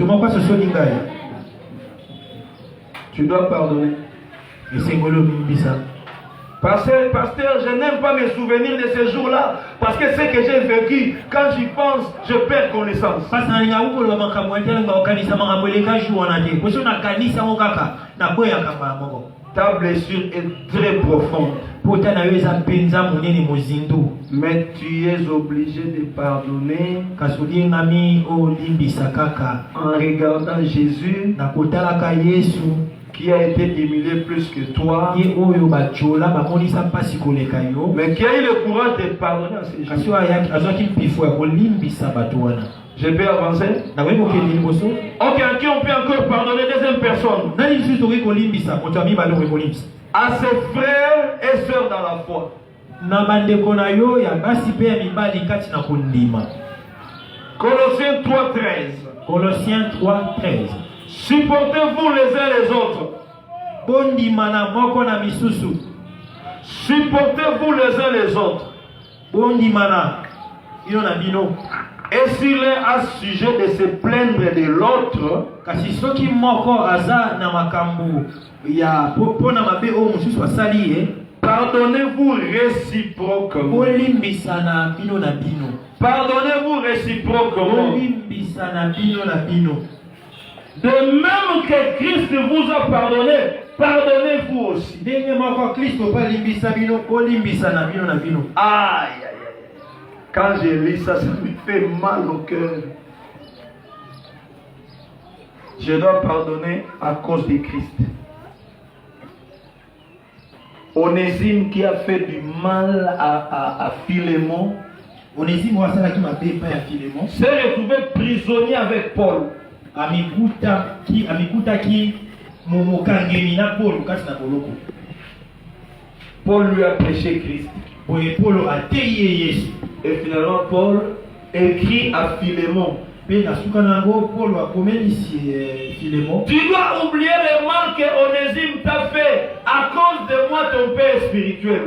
Tu dois pardonner. Pasteur, je n'aime pas me souvenir de ces jours-là parce que ce que j'ai vécu, quand j'y pense, je perds connaissance. Ta blessure est très profonde. Mais tu es obligé de pardonner en regardant Jésus qui a été humilié plus que toi, mais qui a eu le courage de pardonner à ces gens. Je peux avancer? Ok, qui on peut encore pardonner deuxième personne? À ses frères et sœurs dans la foi. Colossiens 3:13. Supportez-vous les uns les autres. Supportez-vous les uns les autres. Et s'il est à sujet de se plaindre de l'autre, pardonnez-vous réciproquement. Pardonnez-vous réciproquement. De même que Christ vous a pardonné, pardonnez-vous aussi. Aïe. Quand je lis ça, ça me fait mal au cœur. Je dois pardonner à cause de Christ. Onésime qui a fait du mal à Philémon s'est retrouvé prisonnier avec Paul. Paul lui a prêché Christ. Et finalement Paul écrit à Philémon. Tu dois oublier le mal que Onésime t'a fait à cause de moi, ton père spirituel.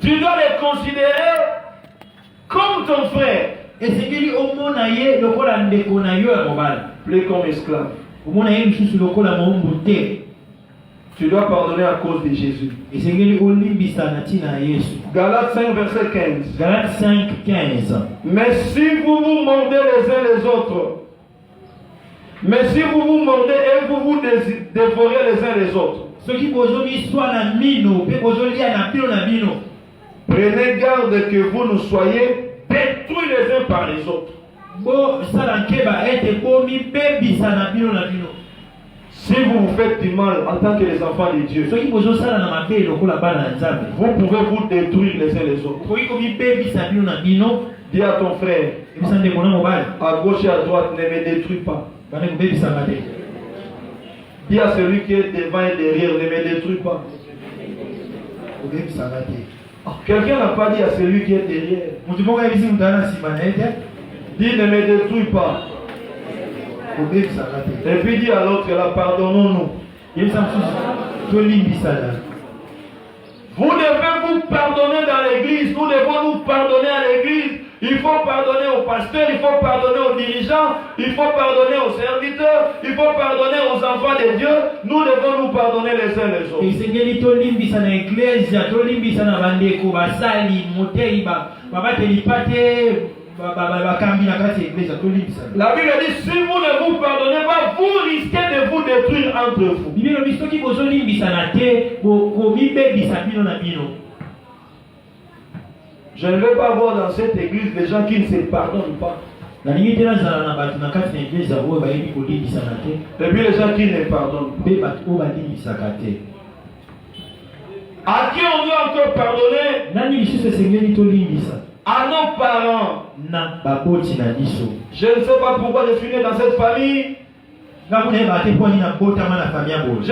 Tu dois le considérer comme ton frère, plus comme esclave. Tu dois pardonner à cause de Jésus. Galates 5, verset 15. Mais si vous vous mordez les uns les autres, et vous dévorez les uns les autres, prenez garde que vous ne soyez détruits les uns par les autres. Si vous vous faites du mal en tant que les enfants de Dieu, vous pouvez vous détruire les uns les autres. Dis à ton frère, à gauche et à droite, ne me détruis pas. Dis à celui qui est devant et derrière, ne me détruis pas. Quelqu'un n'a pas dit à celui qui est derrière. Dis, ne me détruis pas. Et puis dit à l'autre, là, pardonnons-nous. Vous devez vous pardonner dans l'église. Nous devons nous pardonner à l'église. Il faut pardonner aux pasteurs, il faut pardonner aux dirigeants, il faut pardonner aux serviteurs, il faut pardonner aux enfants de Dieu. Nous devons nous pardonner les uns les autres. La Bible dit, si vous ne vous pardonnez pas, vous risquez de vous détruire entre vous. Je ne veux pas voir dans cette église des gens qui ne se pardonnent pas. Et puis les gens qui ne pardonnent pas. À qui on doit encore pardonner? À nos parents. Je ne sais pas pourquoi je suis né dans cette famille. Je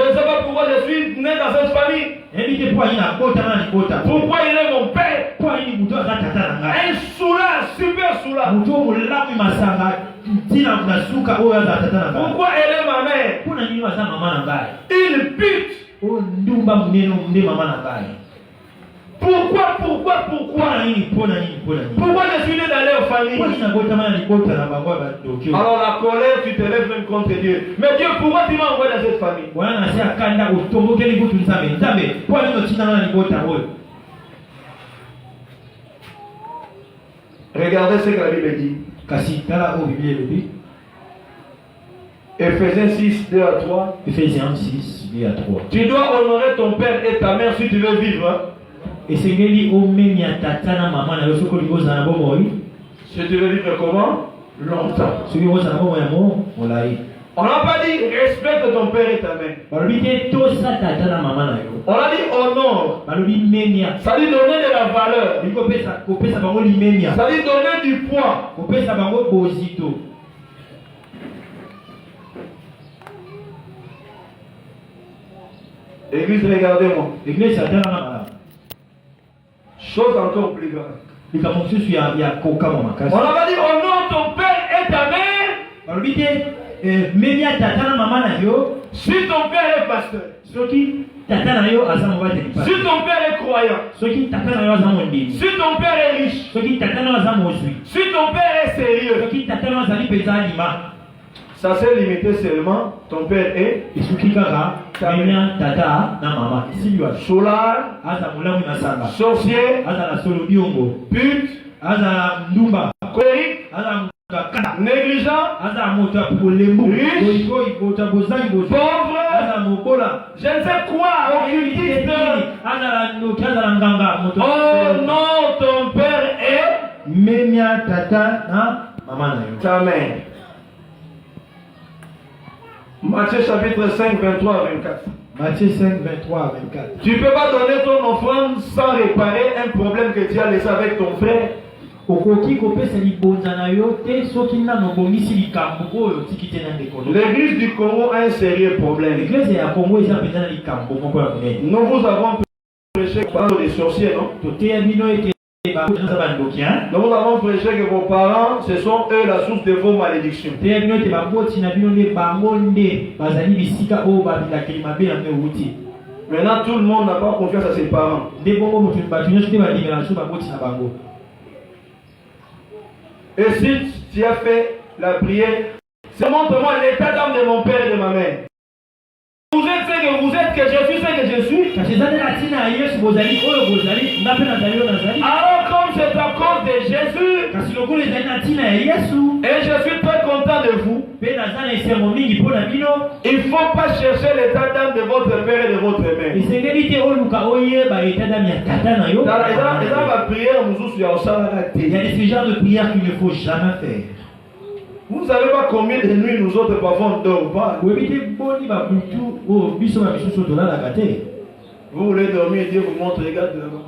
ne sais pas pourquoi je suis né dans cette famille. Pourquoi il est mon père? Un soulard, super soulard. Pourquoi elle est ma mère? Une pute. Pourquoi je suis né dans leur famille? Alors la colère, tu te lèves même contre Dieu. Mais Dieu, pourquoi tu m'as envoyé dans cette famille? Regardez ce que la Bible dit. Ephésiens 6, 2 à 3. Ephésiens 6, 2 à 3. Tu dois honorer ton père et ta mère si tu veux vivre. Et c'est que Si tu veux vivre comment? Longtemps. On n'a pas dit respecte ton père et ta mère. On a dit honore. Ça dit donner de la valeur. Ça dit donner du poids. Église, regardez-moi. Chose encore plus grave. On a dit honore ton père et ta mère. Si ton père est pasteur, si ton père est croyant, si ton père est riche, si ton père est sérieux, ça s'est limité seulement, ton père est soulard, sorcier, pute, colérique, négligent, riche, pauvre, je ne sais quoi, occultiste. Oh non, ton père est ta mère. Matthieu chapitre 5, 23 à 24. Matthieu 5, 23 à 24. Tu ne peux pas donner ton offrande sans réparer un problème que tu as laissé avec ton frère. L'église du Congo a un sérieux problème. Nous vous avons prêché par les sorciers, non? Nous avons prêché que vos parents, ce sont eux la source de vos malédictions. Maintenant, tout le monde n'a pas confiance à ses parents. Et si tu as fait la prière, montre-moi l'état d'âme de mon père et de ma mère. Vous êtes ce que vous êtes, que je suis ce que je suis. Alors comme c'est à cause de Jésus, et je suis très content de vous, il ne faut pas chercher l'état d'âme de votre père et de votre mère. Il y a des genres de prières qu'il ne faut jamais faire. Vous ne savez pas combien de nuits nous autres parfois on ne dort pas. Vous voulez dormir et Dieu vous montre, regarde là-bas.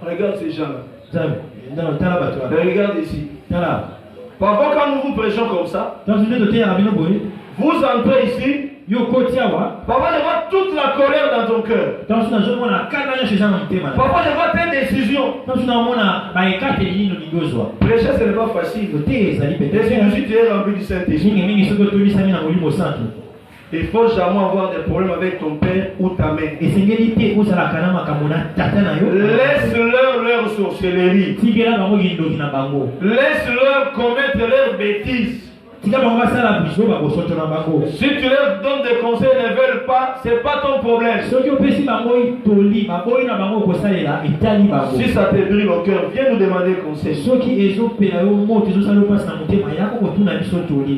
Regarde ces gens-là. Regarde ici. Parfois quand nous vous prêchons comme ça, vous entrez ici. Parfois je vois toute la colère dans ton cœur. Parfois je vois tes décisions. Prêcher ce n'est pas facile. Et si tu es rempli du Saint-Esprit. Il faut jamais avoir des problèmes avec ton père ou ta mère. Laisse-leur leur sorcellerie. Laisse-leur commettre leurs bêtises. Si tu leur donnes des conseils, ils ne veulent pas, c'est pas ton problème. Si ça te brûle au cœur, viens nous demander conseil.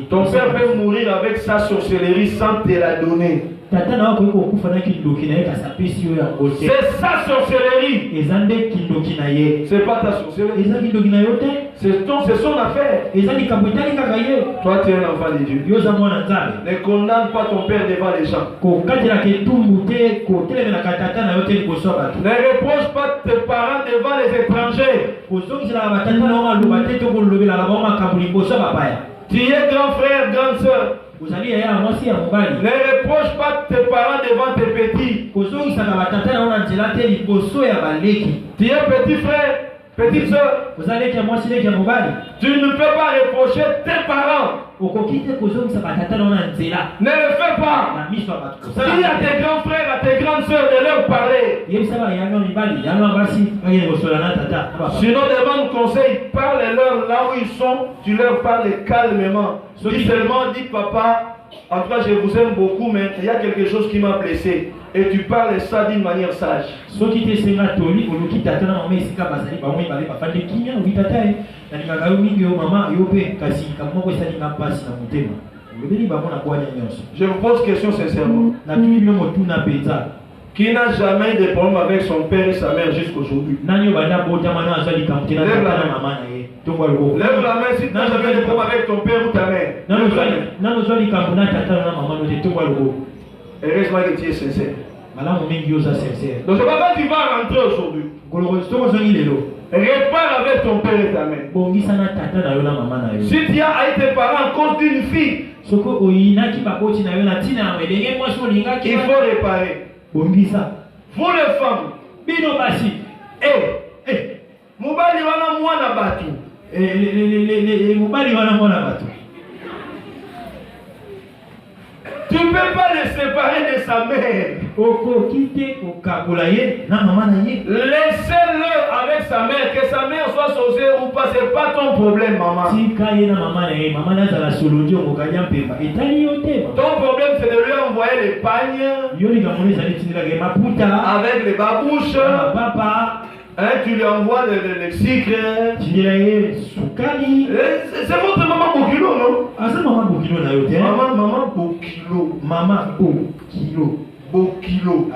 Ton père peut mourir avec sa sorcellerie sans te la donner. C'est sa sorcellerie. C'est pas ta sorcellerie. C'est son affaire. Toi, tu es un enfant de Dieu. Ne condamne pas ton père devant les gens. Ne reproche pas tes parents devant les étrangers. Tu es grand frère, grande soeur. Ne reproche pas tes parents devant tes petits. Tu es petit frère, petite soeur. Tu ne peux pas reprocher tes parents. Ne le fais pas. Dis à tes grands frères, à tes grandes soeurs de leur parler. Sinon, demande conseil, parle-leur là où ils sont. Tu leur parles calmement. Dis seulement, dis papa, en tout cas je vous aime beaucoup, mais il y a quelque chose qui m'a blessé. Et tu parles ça d'une manière sage. Je vous pose question sincèrement. Qui n'a jamais de problème avec son père et sa mère jusqu'aujourd'hui? Lève la main. Lève la main si tu n'as jamais de problème avec ton père ou ta mère. Heureusement que tu es sincère. Donc c'est pas quand tu vas rentrer aujourd'hui. Répare avec ton père et ta mère. Si tu as haï tes parents à cause d'une fille, il faut réparer. Vous les femmes, Mubali wana mwana batu. Tu ne peux pas les séparer de sa mère. Laissez-le avec sa mère, que sa mère soit sorcière ou pas, c'est pas ton problème, maman. Ton problème, c'est de lui envoyer les pagnes avec les babouches. Hein, tu lui envoies le sucre. C'est votre maman Bokilo, non? Maman Bokilo. Bokilo.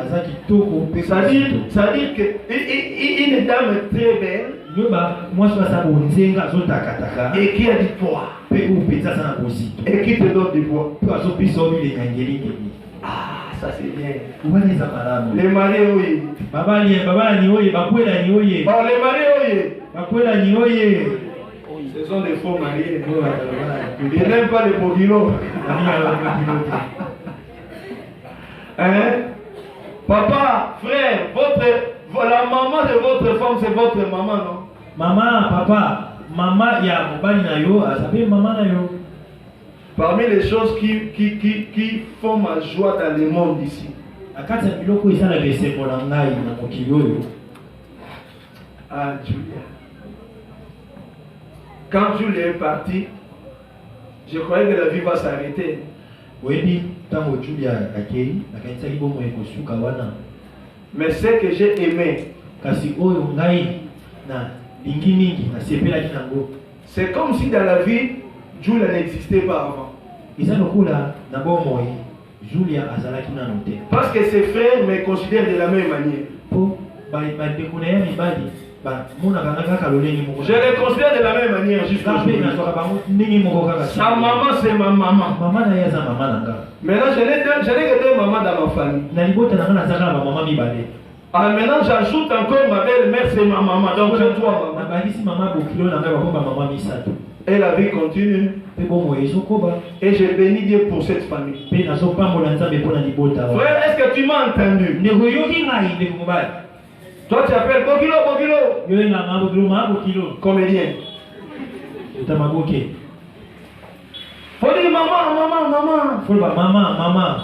C'est-à-dire qu'une dame très belle et qui a du poids et qui te donne du poids. Ah, ça c'est bien. Les mariés, oui. Oh, les mariés, oui. Ce sont des faux mariés. Ils n'aiment pas les boguinos. Hein? Papa, frère, la maman de votre femme, c'est votre maman, non? Maman, papa, maman, il y a maman na yo. Parmi les choses qui font ma joie dans le monde ici. Ah, Julia. Quand Julia est partie, je croyais que la vie va s'arrêter. Mais ce que j'ai aimé, c'est comme si dans la vie, Julia n'existait pas avant. Parce que ses frères me considèrent de la même manière. Je les considère de la même manière jusqu'à aujourd'hui. Sa maman, c'est ma maman. Maintenant, je n'ai que deux mamans dans ma famille. Ah, maintenant, j'ajoute encore ma belle-mère, c'est ma maman. Donc, j'ai trois mamans. Et la vie continue. Et je bénis Dieu pour cette famille. Frère, est-ce que tu m'as entendu? Toi, tu appelles Bokilo. Faut dire maman. Faut dire maman.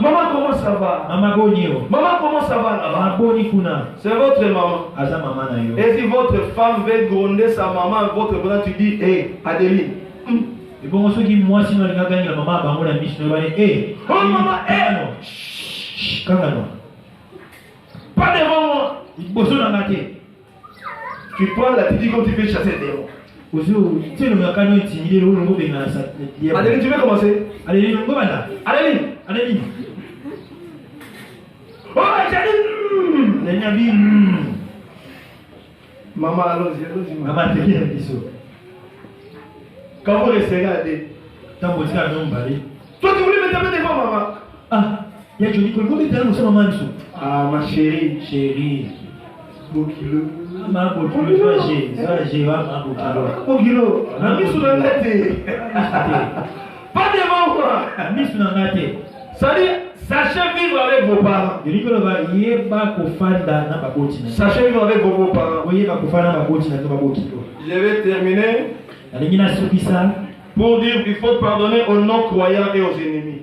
Maman, comment ça va? Maman bonio. Maman, comment ça va là-bas? Maman boni kuna. C'est votre maman. Aza maman na yo. Et si votre femme veut gronder sa maman, votre maman, tu dis, hé, Adeline. Et bon, ceux qui moi si on a gagné la maman, bah on a mis sur le eh. Oh maman, eh. Kangano. Pas devant moi. Il bosse dans la tête. Tu prends la petite comme tu fais chasser des démons. Tu sais, le gars, quand il est là, il est là. Adeline, tu veux commencer? Adeline, on va là. Adeline. Oh, Adeline. Adeline, maman, allons-y. Maman, t'es qui un bisou? Quand vous resterez à des. Tant que tu as un balai. Toi, tu voulais me taper devant maman. Ah, il y a Johnny Colgo, mais tu as un maman bisou. Ah, ma chérie. Bokilo. Ma Bokilo, j'ai Bokilo. Mis sous la tête. Pas devant moi. Mis sous la tête. Ça dit, sachez vivre avec vos parents. Sachez vivre avec vos parents. Je vais terminer pour dire qu'il faut pardonner aux non-croyants et aux ennemis.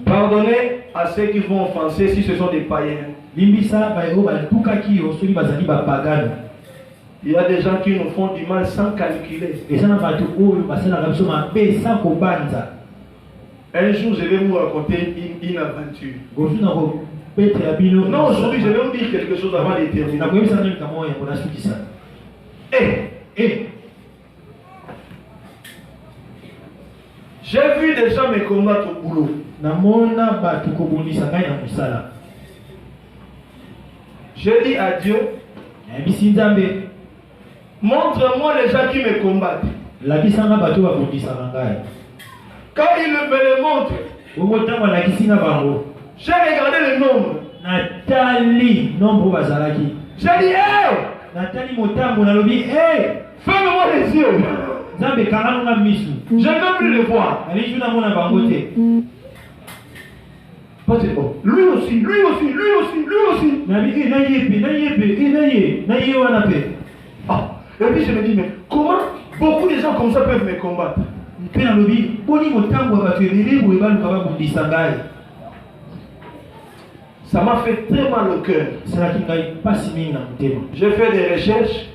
Pardonnez à ceux qui vont offenser si ce sont des païens. Il y a des gens qui nous font du mal sans calculer. Un jour, je vais vous raconter une aventure. Non, aujourd'hui, je vais vous dire quelque chose avant de terminer. J'ai vu des gens me combattre au boulot. J'ai dit à Dieu, montre-moi les gens qui me combattent. Quand il me les montre, j'ai regardé le nombre. J'ai dit, hey! Ferme-moi les yeux. Je ne veux plus le voir. Lui aussi. Ah. Et puis je me dis, mais comment beaucoup de gens comme ça peuvent me combattre? Ça m'a fait très mal au cœur. J'ai fait des recherches.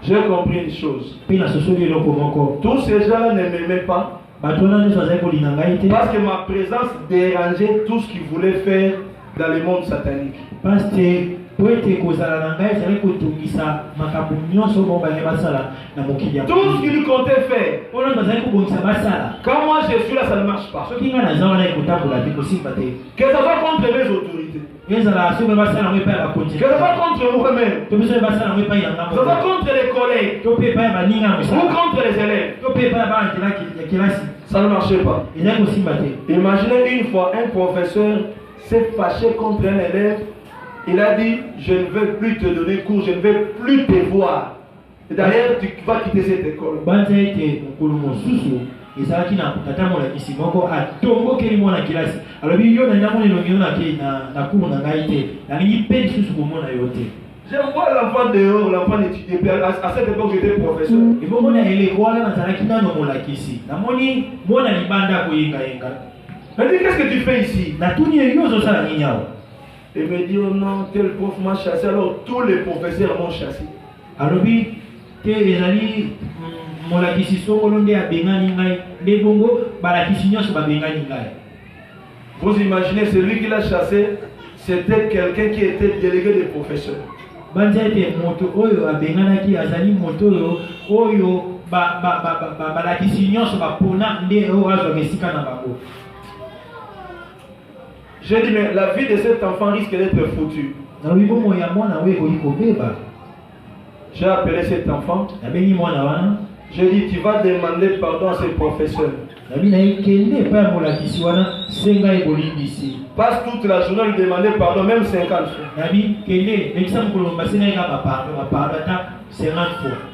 J'ai compris une chose. Tous ces gens ne m'aimaient pas. Parce que ma présence dérangeait tout ce qu'ils voulaient faire dans le monde satanique. Tout ce qu'ils comptaient faire. Quand moi je suis là, ça ne marche pas. Que ça va contre mes autorités. Que ça va contre moi-même. Ça va contre les collègues. Ou contre les élèves. Ça ne marchait pas. Imaginez une fois un professeur s'est fâché contre un élève. Il a dit, je ne veux plus te donner cours, je ne veux plus te voir. Et d'ailleurs, tu vas quitter cette école. Je vois l'enfant dehors, l'enfant n'étudie pas. À cette époque, j'étais professeur. Il dit, qu'est-ce que tu fais ici? Il me dit, oh non, tel prof m'a chassé, alors tous les professeurs m'ont chassé. Vous imaginez, celui qui l'a chassé, c'était quelqu'un qui était délégué des professeurs. J'ai dit, mais la vie de cet enfant risque d'être foutue. J'ai appelé cet enfant. J'ai dit, tu vas demander pardon à ce professeur. Passe toute la journée, lui demander pardon, même 50 fois.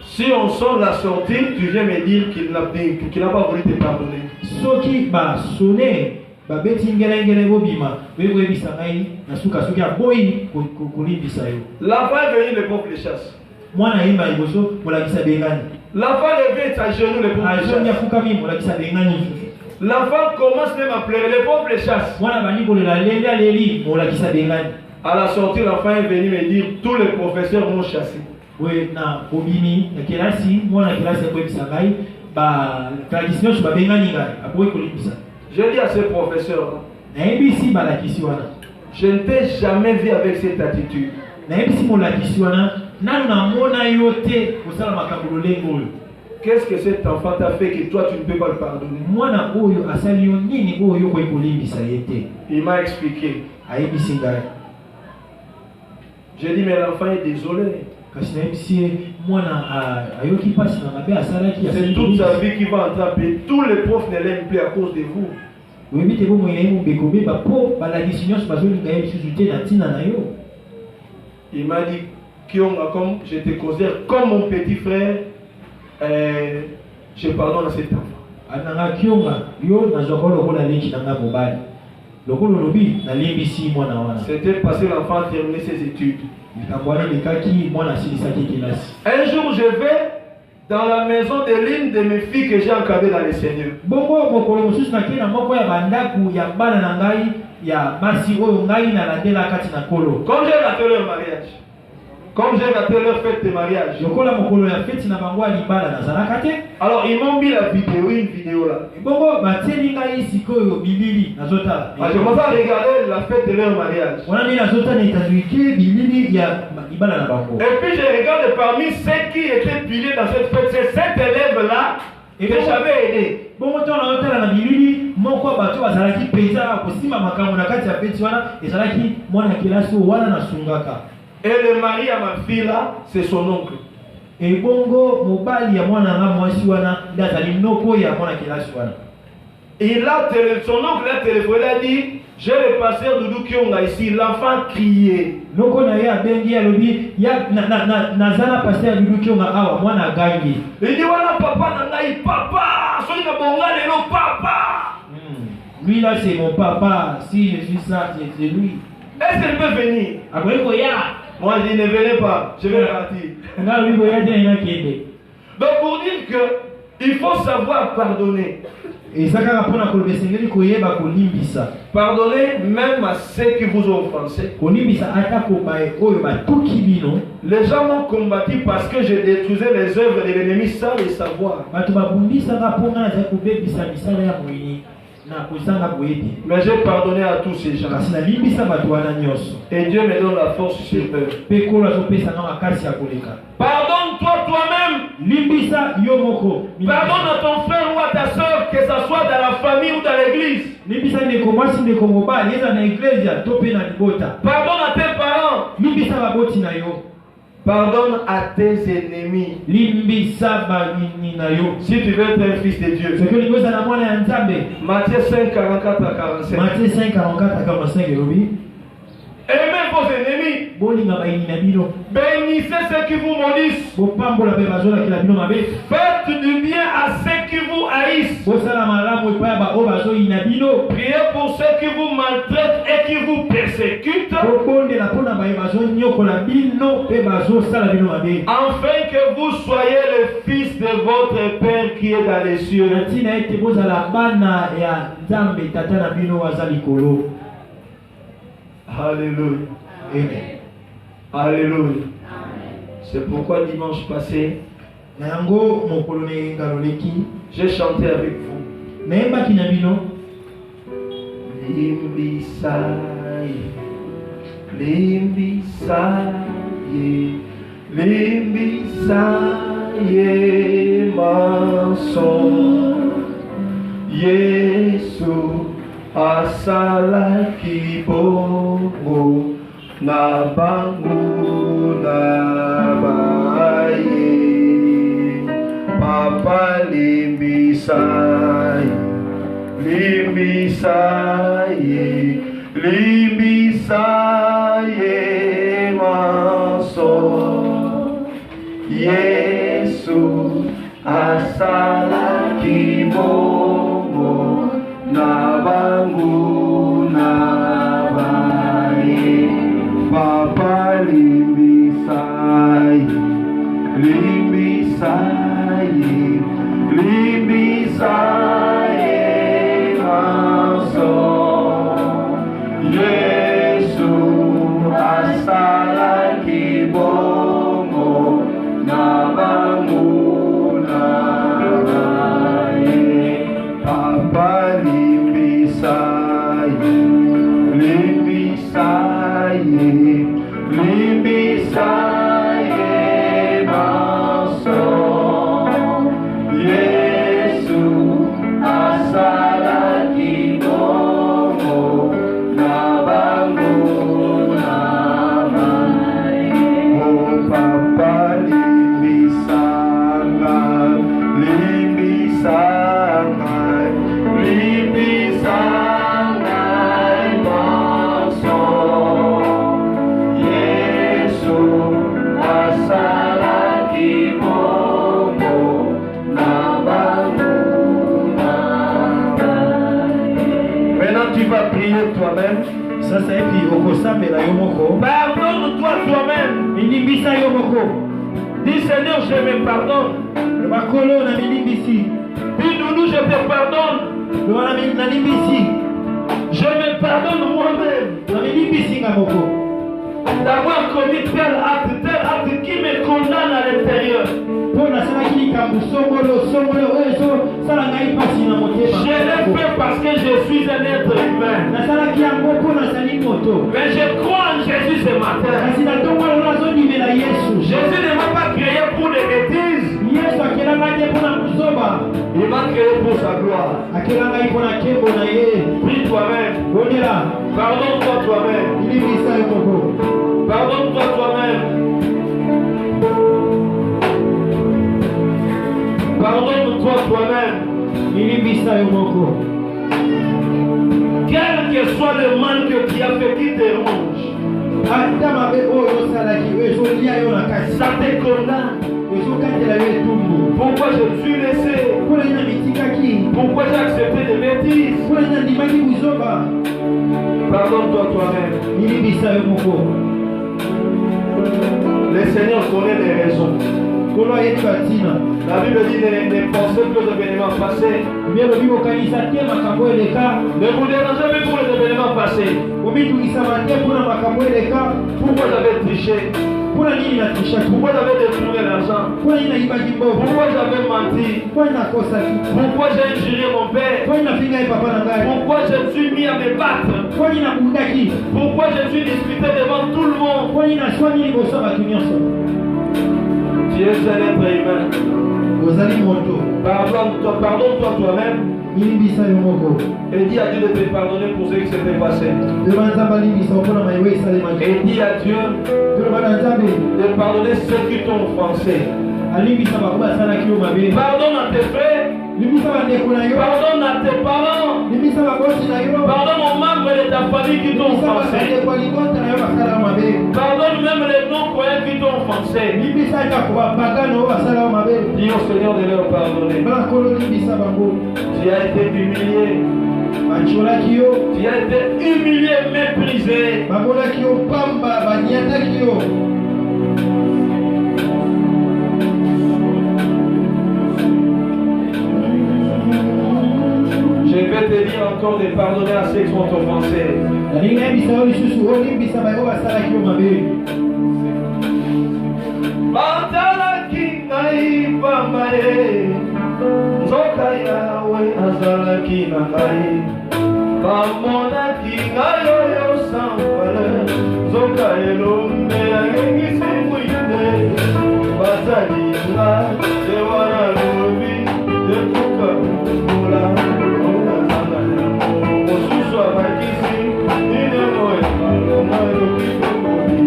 Si on sort la sortie, tu viens me dire qu'il n'a pas voulu te pardonner. L'enfant est venu, le prof les chasse. mwana yimba liboso molakisa bengani. L'enfant levait sa genou les pauvres azonya fukami molakisa bengani. L'enfant commence même à pleurer, les pauvres les chassent. Mwana bani kolela leli aleli molakisa bengani. À la sortie, l'enfant est venu me dire tous les professeurs m'ont chassé. Oui, na obini na kelasi mwana kelasi ko bisangai ba tradition ba bengani ngai aboy ko libisa. Je dis à ce professeur, na ebisi balakisi wana. Je ne t'ai jamais vu avec cette attitude. Na ebisi molakisi wana nanu na mona yote osala makambo lengo. Qu'est-ce que cet enfant t'a fait que toi tu ne peux pas le pardonner? Mwana oyo asali yo nini oyo ko ikolimbisa yete. Il m'a expliqué. Ayebisi ngai. J'ai dit mais l'enfant est désolé. C'est toute sa vie qui va attraper. Tous les profs ne l'aiment plus à cause de vous. Il m'a dit Kionga, comme je te considère comme mon petit frère, je pardonne à cet enfant. C'était parce que l'enfant a terminé ses études. Un jour, je vais dans la maison de l'une de mes filles que j'ai encadrée dans le Seigneur. Comme j'ai raté leur mariage, comme j'ai raté leur fête de mariage, alors ils m'ont mis la vidéo, une vidéo là. Je commence à regarder la fête de leur mariage. Et puis je regarde parmi ceux qui étaient pilés dans cette fête, c'est cet élève là que j'avais aidé. Et le mari à ma fille là, c'est son oncle. Et bongo mobali ya mwana nga mwasi wana ndazali noko ya mwana kelasi wana. Son oncle a téléphoné, il a dit j'ai le pasteur Doudou Kionga ici, l'enfant criait. Noko na ya bengi alobi ya nazana pasteur Doudou Kionga awa mwana gangi. Il dit voilà papa nangai papa, soli na bonga lelo papa. Lui là c'est mon papa, si je suis ça c'est lui. Est-ce qu'il peut venir? Après quoi ya? Moi je dis ne venez pas, je vais partir. Donc pour dire que il faut savoir pardonner. Pardonnez même à ceux qui vous ont offensé. Les gens m'ont combattu parce que je détruisais les œuvres de l'ennemi sans le savoir. Mais j'ai pardonné à tous ces gens. Et Dieu me donne la force sur eux. Pardonne-toi toi-même. Pardonne à ton frère ou à ta soeur, que ce soit dans la famille ou dans l'église. Pardonne à tes parents. Pardonne à tes ennemis. Si tu veux être un fils de Dieu. Matthieu 5, 44 à 45. Matthieu 5, 44 à 45. Aimez vos ennemis. Bénissez ceux qui vous maudissent. Faites du bien à ceux qui vous haïssent. Priez pour ceux qui vous maltraitent et qui vous persécutent. Afin que vous soyez le fils de votre Père qui est dans les cieux. Alléluia. Amen. Alléluia. C'est pourquoi dimanche passé, j'ai chanté avec vous. Limbisai, Limbisai, Limbisai, mason, Yesu. Asala kibongo na bangu na baye Papa limbisai Limbisai Limbisai maso Yesu asala kibongo na bangu na bae Papa limbisai Pardonne-toi toi-même. Dis Seigneur, je me pardonne. Dis Doudou, je te pardonne. Je me pardonne moi-même d'avoir commis tel acte qui me condamne à l'intérieur. Je l'ai fait parce que je suis un être humain. Mais je crois en Jésus ce matin. Jésus ne m'a pas créé pour des bêtises. Il m'a créé pour sa gloire. Prie toi-même. Pardonne-toi toi-même. Pardonne-toi toi-même. Pardonne-toi toi-même. Quel que soit le mal que tu as fait qui te ronge, ça te condamne. Pourquoi je suis laissé? Pourquoi j'ai accepté des bêtises? Pardonne-toi toi-même. Le Seigneur connaît les raisons. La Bible dit ne pensez que aux événements passés. Ne vous dérangez même pour les événements passés. Pourquoi j'avais triché? Pourquoi j'avais détourné l'argent? Pourquoi j'avais menti? Pourquoi j'ai injurié mon père? Pourquoi je suis mis à me battre? Pourquoi je suis disputé devant tout le monde? Tu es un être humain. Pardonne-toi toi-même. Et dis à Dieu de te pardonner pour ce qui s'était passé. Et dis à Dieu de pardonner ceux qui t'ont offensé. Pardonne à tes frères. Pardonne à tes parents. Pardonne aux membres de ta famille qui t'ont offensé. Pardonne même les non-croyants qui t'ont offensé. Dis au Seigneur de leur pardonner. Tu as été humilié. Tu as été humilié, méprisé. Je vais te dire encore de pardonner à ceux qui sont offensés. Batala kingai pamae, zoka yawe azala kingai, pamona kingai yo sampale, zoka elombe yangi simuinde, bazali na dewana lobi, dekuka mula, ona zala, osusu abakisi, ine moe, moe lobi komobi,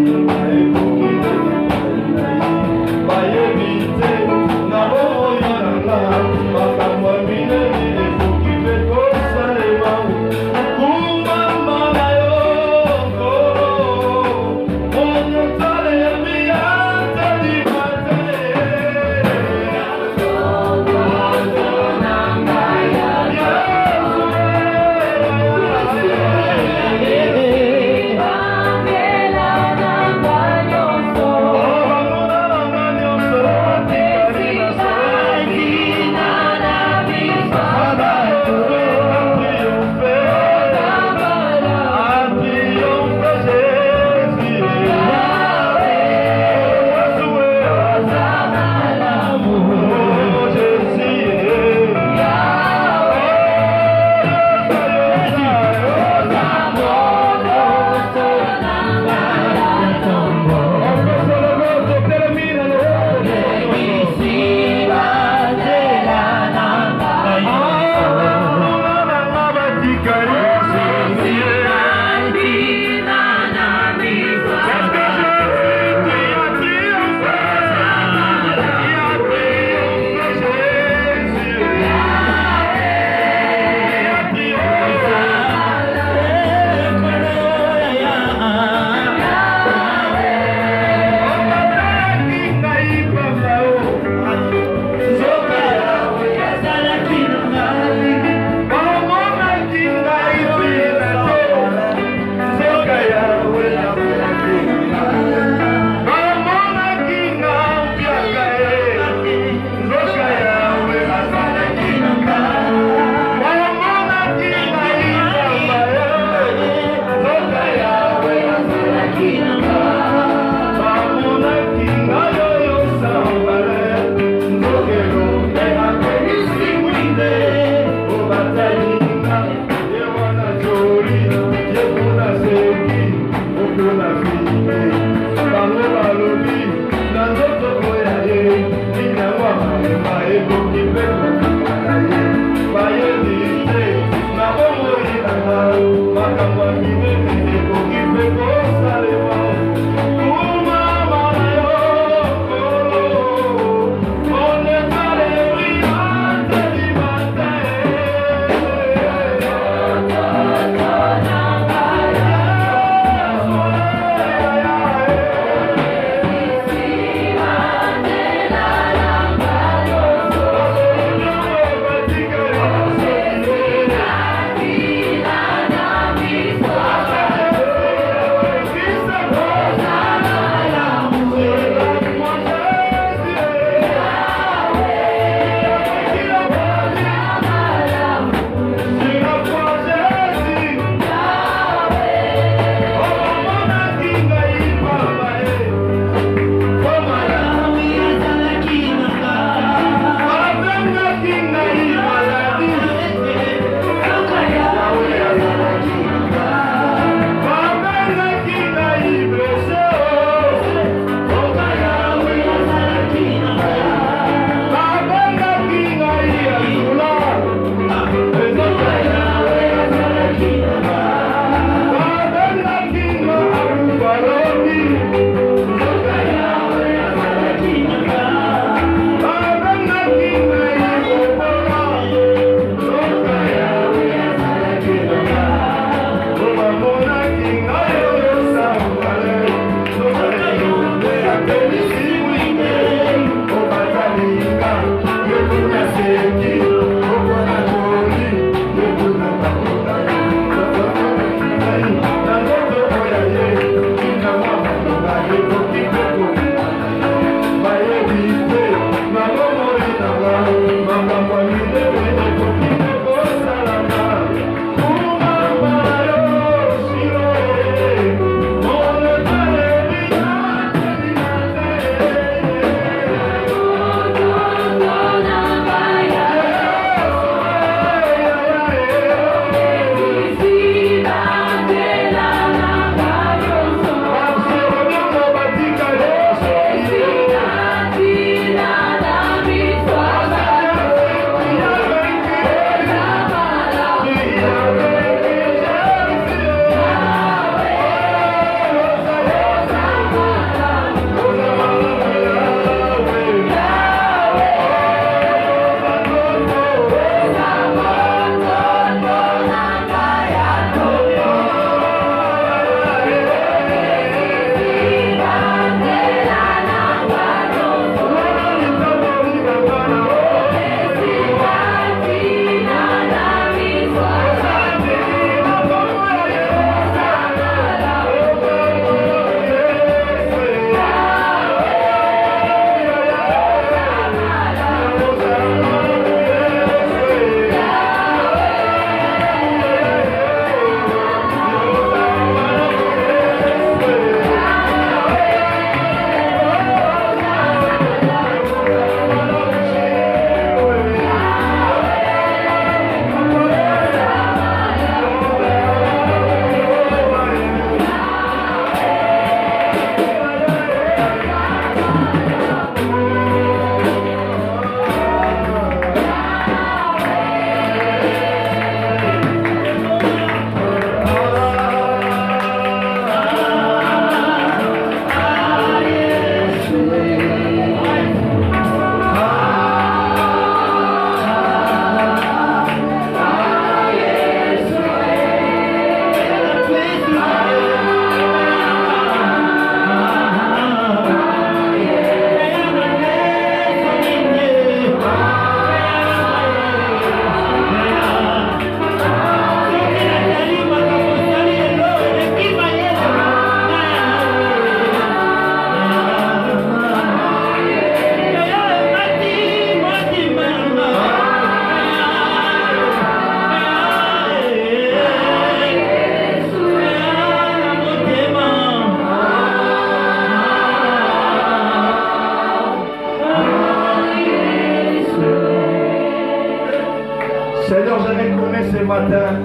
matin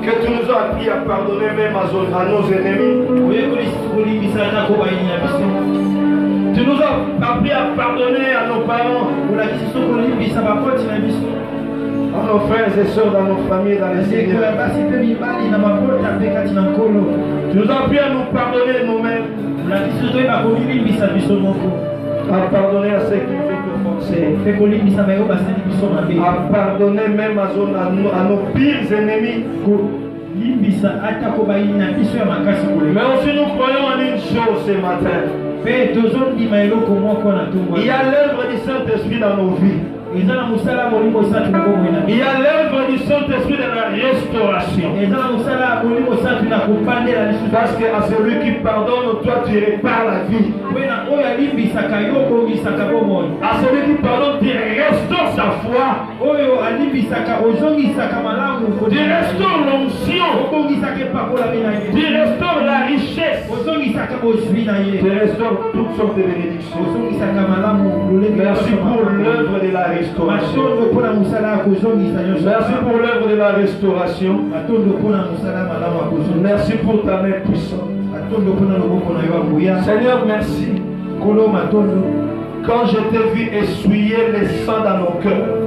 que tu nous as appris à pardonner même à nos ennemis. Tu nous as appris à pardonner à nos parents, à nos frères et sœurs, dans nos familles, dans les Seigneurs. Tu nous as appris à nous pardonner nous-mêmes, à pardonner à ceux qui nous ont offensés, à pardonner même à nos pires ennemis. Mais aussi nous croyons en une chose ce matin. Il y a l'œuvre du Saint-Esprit dans nos vies. Il y a l'œuvre du Saint-Esprit dans la restauration. Parce qu'à celui qui pardonne, toi tu répares la vie. À celui qui pardonne, tu restaures sa foi. Tu restaures l'onction. Tu restaures la richesse. Tu restaures toutes sortes de bénédictions. Merci pour l'œuvre de la restauration. Merci pour l'œuvre de la restauration. Merci pour ta main puissante. Seigneur, merci. Quand je t'ai vu essuyer les sang dans nos cœurs,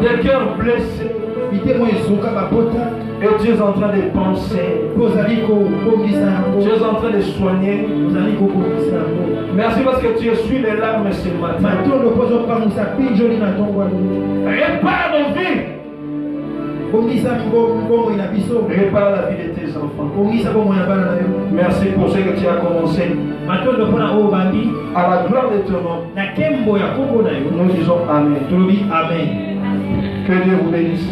des cœurs blessés, et tu es en train de penser, tu es en train de soigner. Merci parce que tu essuies les larmes ce matin. Répare nos vies. Répare la vie de tes enfants. Merci pour ce que tu as commencé. À la gloire de ton nom, nous disons Amen. Que Dieu vous bénisse.